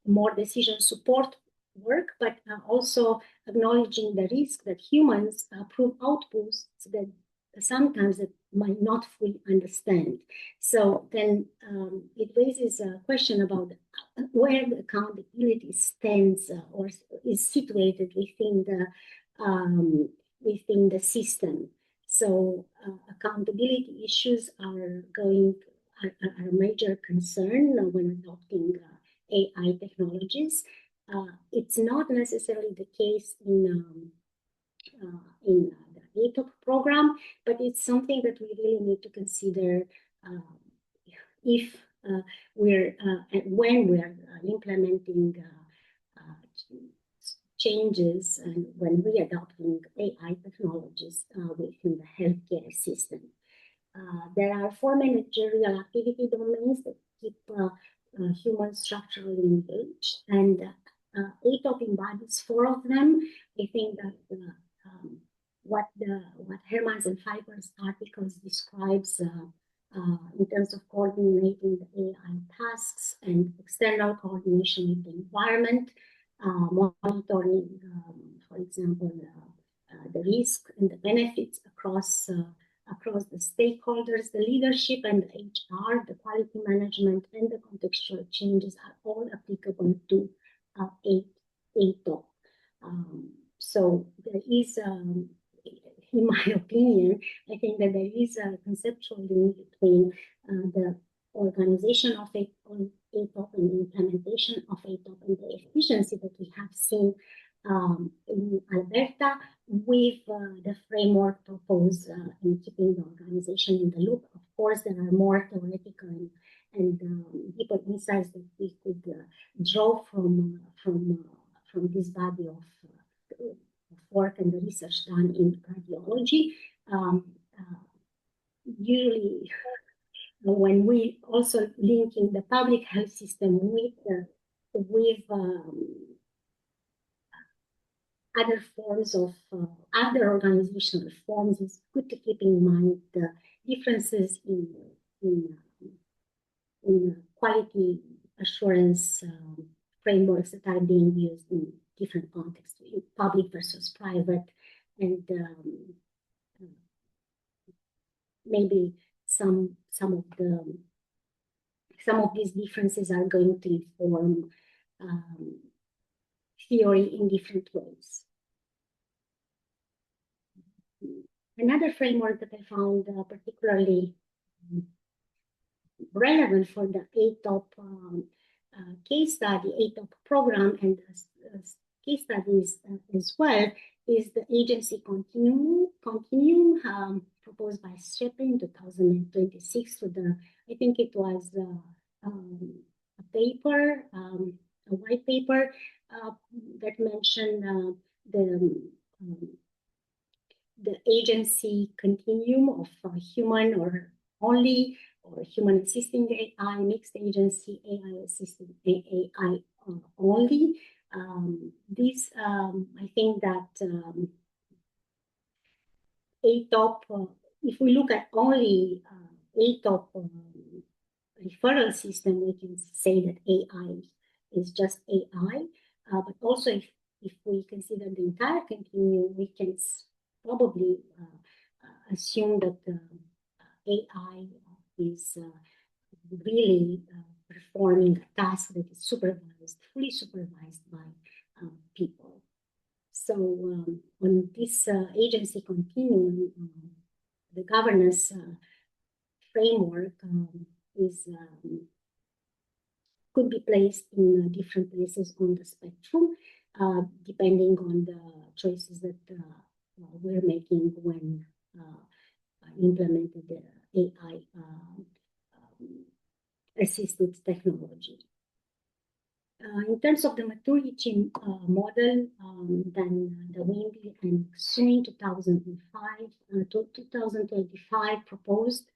more decision support work, but also acknowledging the risk that humans prove outputs that sometimes it might not fully understand. So then it raises a question about where the accountability stands or is situated within the system. So accountability issues are a major concern when adopting AI technologies. It's not necessarily the case in the ATOP program, but it's something that we really need to consider if when we're implementing changes and when we're adopting AI technologies within the healthcare system. There are 4 managerial activity domains that keep humans structurally engaged, and ATOP embodies 4 of them. I think that what Hermans and Pfeiffer's articles describes in terms of coordinating the AI tasks and external coordination with the environment, monitoring, for example, the risk and the benefits across the stakeholders, the leadership and the HR, the quality management, and the contextual changes are all applicable to ATOP. So there is, in my opinion, I think that there is a conceptual link between the organization of ATOP and the implementation of ATOP and the efficiency that we have seen in Alberta with the framework proposed in keeping the organization in the loop. Of course, there are more theoretical and deeper insights that we could draw from this body of work and the research done in cardiology. Usually, when we also linking the public health system with other forms of other organizational forms, it's good to keep in mind the differences in quality assurance frameworks that are being used in different contexts, public versus private, and maybe some of these differences are going to inform theory in different ways. Another framework that I found particularly relevant for the ATOP case study, ATOP program, and case studies as well, is the agency continuum proposed by SHEPE in 2026 to the, I think it was a paper, a white paper that mentioned the agency continuum of human or only or human assisting AI, mixed agency, AI assisting AI only. This, I think that ATOP, if we look at only ATOP referral system, we can say that AI is just AI. But also, if we consider the entire continuum, we can probably assume that the AI is really performing a task that is supervised, fully supervised by people. So on this agency continuum, the governance framework is could be placed in different places on the spectrum, depending on the choices that we're making when implemented the AI assisted technology. In terms of the maturity model, then the Windley and Soon 2025 proposed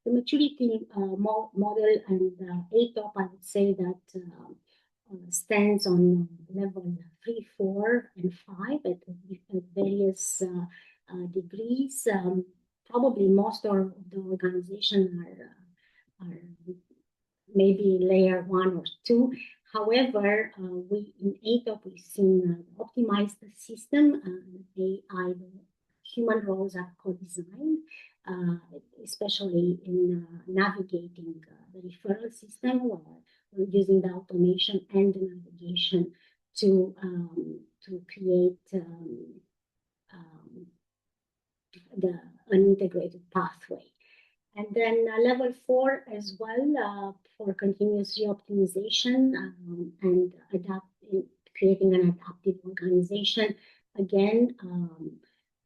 the maturity model, and ATOP, I would say that stands on level 3, 4, and 5 at various degrees. Probably most of the organizations are maybe layer 1 or 2. However, we in ATOP we've seen optimize the system. AI, human roles are co-designed, especially in navigating the referral system. We're using the automation and the navigation to create an integrated pathway. And then level 4 as well for continuous reoptimization and creating an adaptive organization. Again,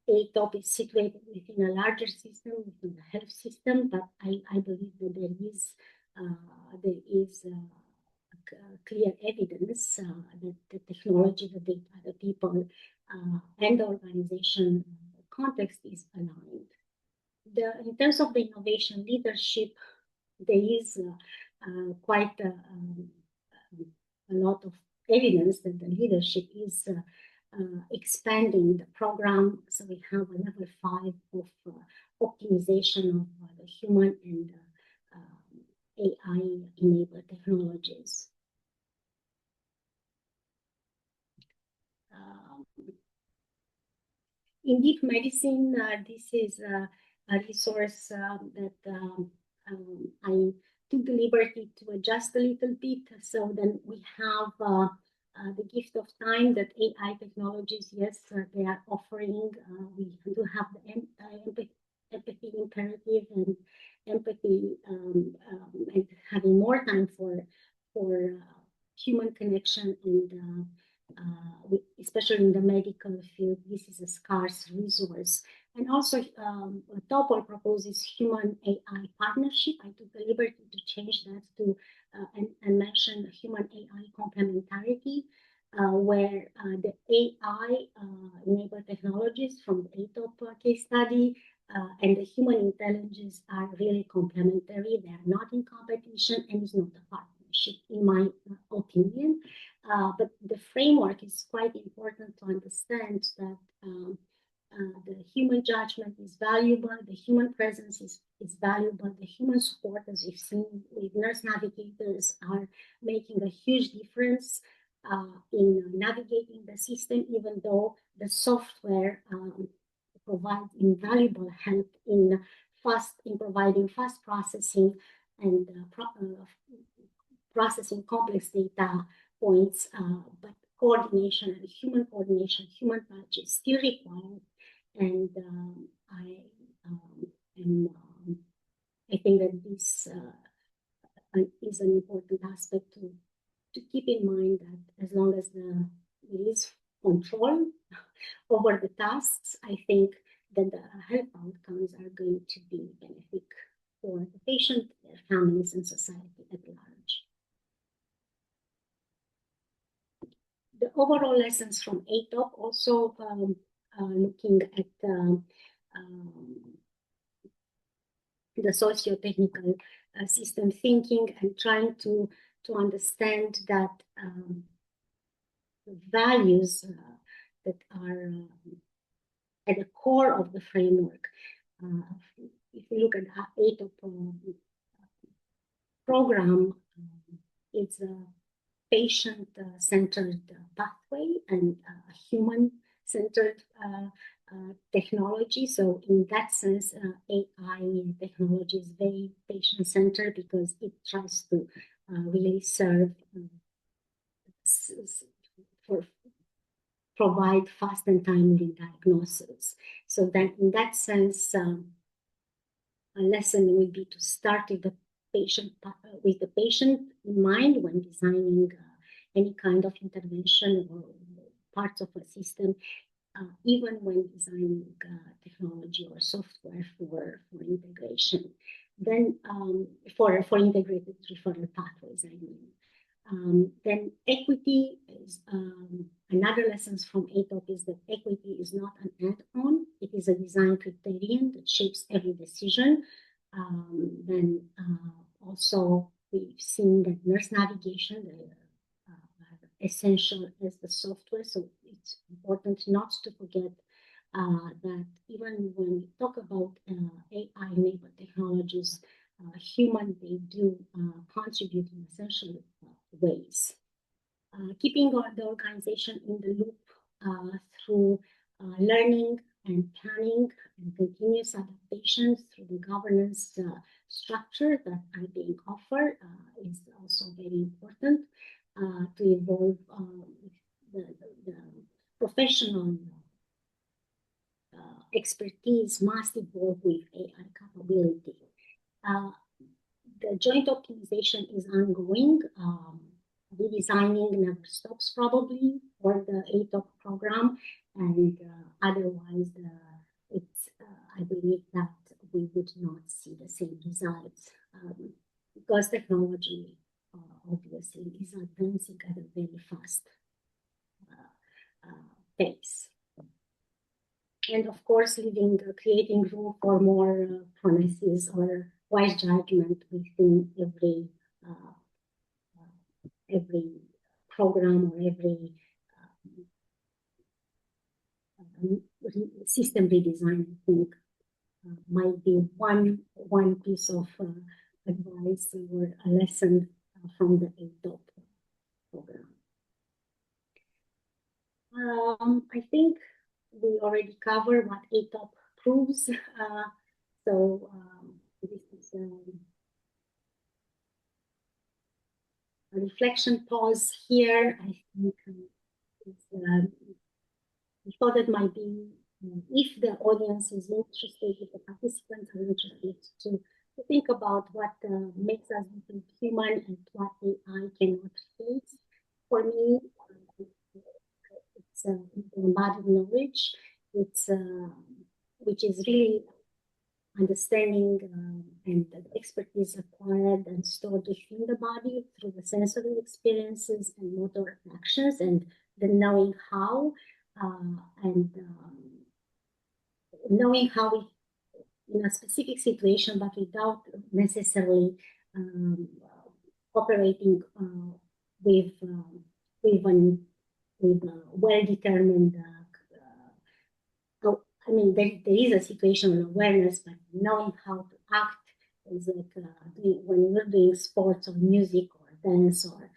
ATOP is situated within a larger system, within the health system, but I believe that there is clear evidence that the technology, the data, the people, and the organization context is aligned. In terms of the innovation leadership, there is quite a lot of evidence that the leadership is expanding the program. So we have a level 5 of optimization of the human and AI-enabled technologies. In deep medicine, this is a resource that I took the liberty to adjust a little bit. So then we have the gift of time that AI technologies, yes, they are offering. We do have the empathy imperative and empathy and having more time for human connection and especially in the medical field, this is a scarce resource. And also, Topol proposes human AI partnership. I took the liberty to change that to and mention human AI complementarity, where the AI enabled technologies from the ATOP case study and the human intelligence are really complementary. They are not in competition and it's not a partnership, in my opinion. But the framework is quite important to understand that the human judgment is valuable, the human presence is valuable, the human support, as we've seen with nurse navigators, are making a huge difference in navigating the system, even though the software provides invaluable help in providing fast processing and processing complex data points, but coordination and human touch is still required. And I think that this is an important aspect to keep in mind, that as long as there is control over the tasks, I think that the health outcomes are going to be beneficial for the patient, their families, and society at large. The overall lessons from ATOP also looking at the socio-technical system thinking and trying to understand that the values that are at the core of the framework. If you look at the ATOP program, it's a patient-centered pathway and a human-centered technology. So in that sense, AI technology is very patient-centered because it tries to really serve provide fast and timely diagnosis. So that in that sense, a lesson would be to start with the patient in mind when designing any kind of intervention or parts of a system, even when designing technology or software for integration. Then for integrated referral pathways, I mean. Then equity is another lesson from ATOP is that equity is not an add-on. It is a design criterion that shapes every decision. Then also we've seen that nurse navigation are essential as the software. So it's important not to forget that even when we talk about AI-enabled technologies, they do contribute in essential ways. Keeping the organization in the loop through learning and planning and continuous adaptations through the governance structure that are being offered is also very important to evolve the professional expertise must evolve with AI capability. The joint optimization is ongoing. Redesigning never stops probably for the ATOP program, and otherwise I believe that we would not see the same results because technology obviously is advancing at a very fast pace. And of course, creating room for more promises or wise judgment within every program or every system redesign, I think, might be one piece of advice or a lesson from the ATOP program. I think we already covered what ATOP proves. So this is a reflection pause here. I think I thought it might be, if the audience is interested, if the participants are interested, to think about what makes us human and what AI cannot face. For me, it's embodied knowledge. It's which is really understanding and the expertise acquired and stored within the body through the sensory experiences and motor actions, and the knowing how, and knowing how in a specific situation, but without necessarily operating with a well-determined. I mean, there is a situational awareness, but knowing how to act is like when you're doing sports or music or dance or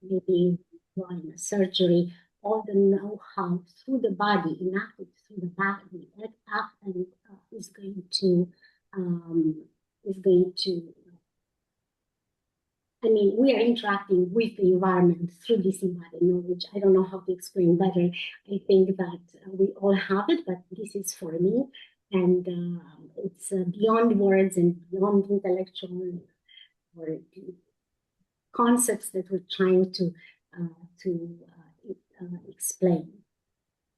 maybe doing a surgery, all the know-how through the body, enacted through the body, is going to I mean, we are interacting with the environment through this embodied knowledge. I don't know how to explain better. I think that we all have it, but this is for me. And it's beyond words and beyond intellectual or concepts that we're trying to explain.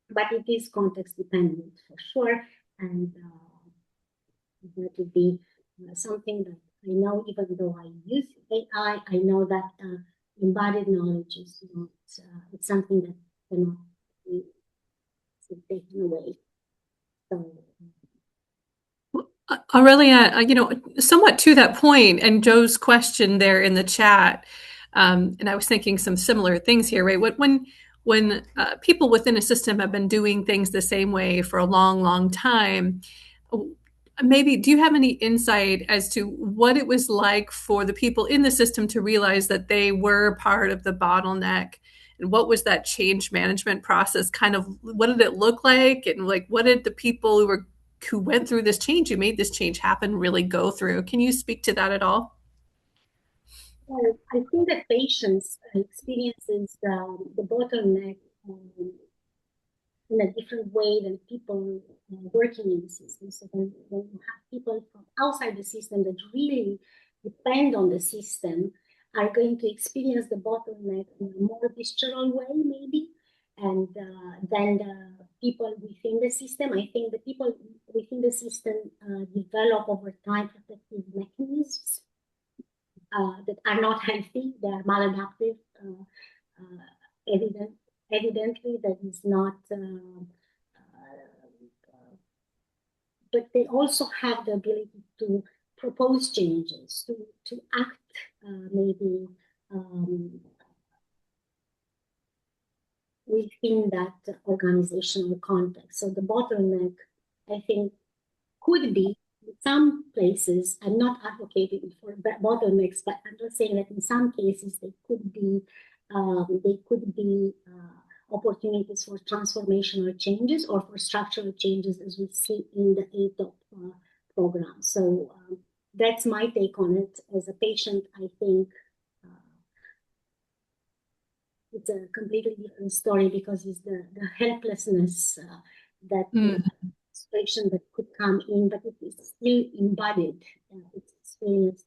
But it is context dependent for sure. And that would be something that I know, even though I use AI, I know that embodied knowledge is not, it's something that cannot be taken away. So, Aurelia, somewhat to that point, and Joe's question there in the chat, and I was thinking some similar things here, right? When people within a system have been doing things the same way for a long, long time, maybe do you have any insight as to what it was like for the people in the system to realize that they were part of the bottleneck? And what was that change management process? Kind of, what did it look like? And like, what did the people who went through this change, who made this change happen, really go through? Can you speak to that at all? Well, I think that patients experiences the bottleneck in a different way than people working in the system. So when you have people from outside the system that really depend on the system, are going to experience the bottleneck in a more visceral way, maybe, and then the people within the system. I think the people within the system develop over time protective mechanisms that are not healthy. They are maladaptive. Evidently, that is not. But they also have the ability to propose changes, to act maybe within that organizational context. So the bottleneck, I think, could be in some places. I'm not advocating for bottlenecks, but I'm just saying that in some cases they could be opportunities for transformational changes or for structural changes, as we see in the ATOP program. So that's my take on it. As a patient, I think it's a completely different story, because it's the helplessness that situation that could come in, but it is still embodied. It's experienced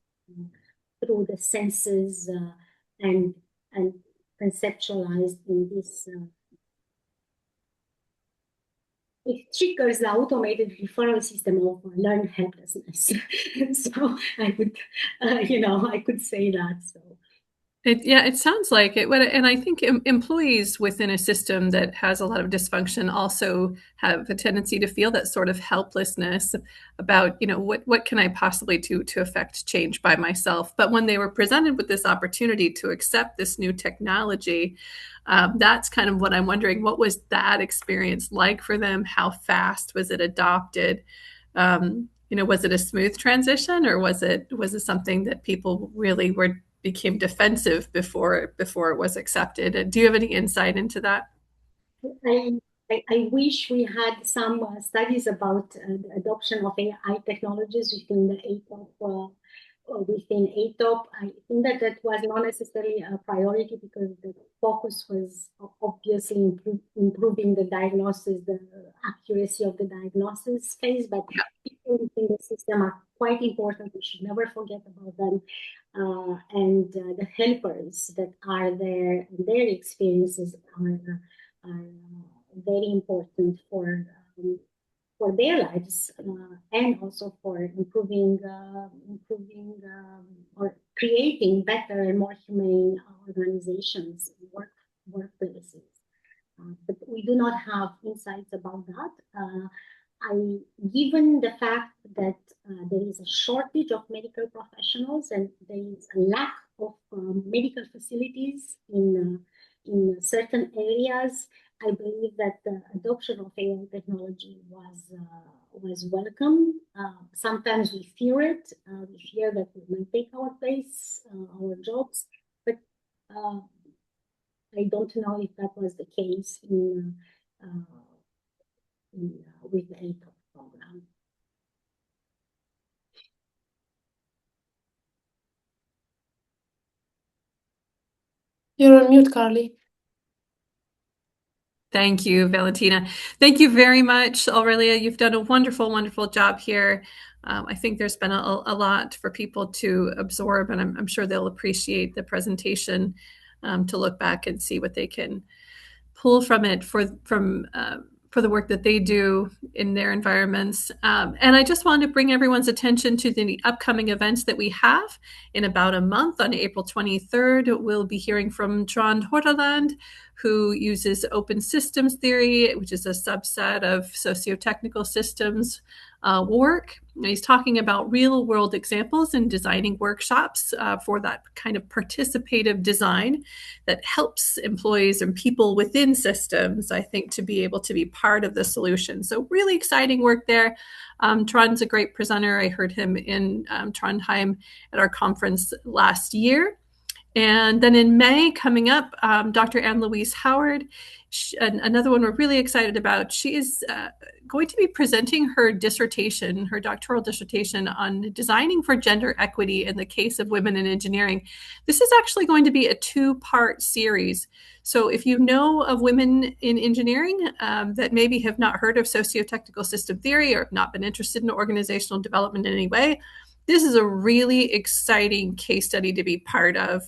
through the senses and conceptualized in this. It triggers the automated referral system of learned helplessness. So I would, I could say that. So. It sounds like it. And I think employees within a system that has a lot of dysfunction also have a tendency to feel that sort of helplessness about, what can I possibly do to affect change by myself? But when they were presented with this opportunity to accept this new technology, that's kind of what I'm wondering. What was that experience like for them? How fast was it adopted? Was it a smooth transition, or was it something that people really became defensive before it was accepted? Do you have any insight into that? I wish we had some studies about the adoption of AI technologies within the ATOP. I think that was not necessarily a priority because the focus was obviously improving the diagnosis, the accuracy of the diagnosis phase, but people within the system are quite important. We should never forget about them. And the helpers that are there and their experiences are very important for their lives and also for improving or creating better and more humane organizations and workplaces. But we do not have insights about that. Given the fact that there is a shortage of medical professionals and there is a lack of medical facilities in certain areas, I believe that the adoption of AI technology was welcome. Sometimes we fear it. We fear that it might take our place, our jobs, but I don't know if that was the case with the ATOP program. You're on mute, Carly. Thank you, Valentina. Thank you very much, Aurelia. You've done a wonderful, wonderful job here. I think there's been a lot for people to absorb, and I'm sure they'll appreciate the presentation to look back and see what they can pull from it for the work that they do in their environments. And I just wanted to bring everyone's attention to the upcoming events that we have in about a month. On April 23rd, we'll be hearing from Trond Hordaland, who uses open systems theory, which is a subset of socio-technical systems work. And he's talking about real-world examples and designing workshops for that kind of participative design that helps employees and people within systems, I think, to be able to be part of the solution. So really exciting work there. Trond's a great presenter. I heard him in Trondheim at our conference last year. And then in May, coming up, Dr. Anne-Louise Howard, another one we're really excited about. She is going to be presenting her doctoral dissertation on designing for gender equity in the case of women in engineering. This is actually going to be a two-part series. So if you know of women in engineering that maybe have not heard of socio-technical system theory or have not been interested in organizational development in any way, this is a really exciting case study to be part of,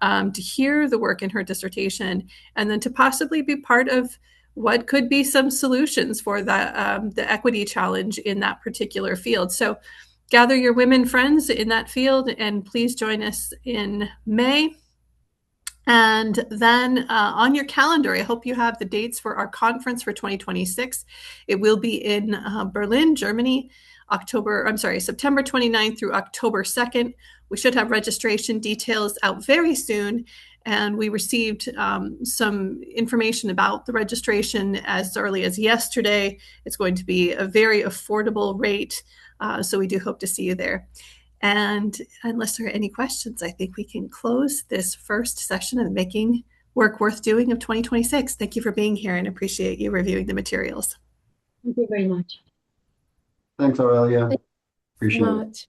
to hear the work in her dissertation, and then to possibly be part of what could be some solutions for the equity challenge in that particular field. So gather your women friends in that field, and please join us in May. And then on your calendar, I hope you have the dates for our conference for 2026. It will be in Berlin, Germany, September 29th through October 2nd. We should have registration details out very soon. And we received some information about the registration as early as yesterday. It's going to be a very affordable rate. So we do hope to see you there. And unless there are any questions, I think we can close this first session of Making Work Worth Doing of 2026. Thank you for being here and appreciate you reviewing the materials. Thank you very much. Thanks, Aurelia. Appreciate it.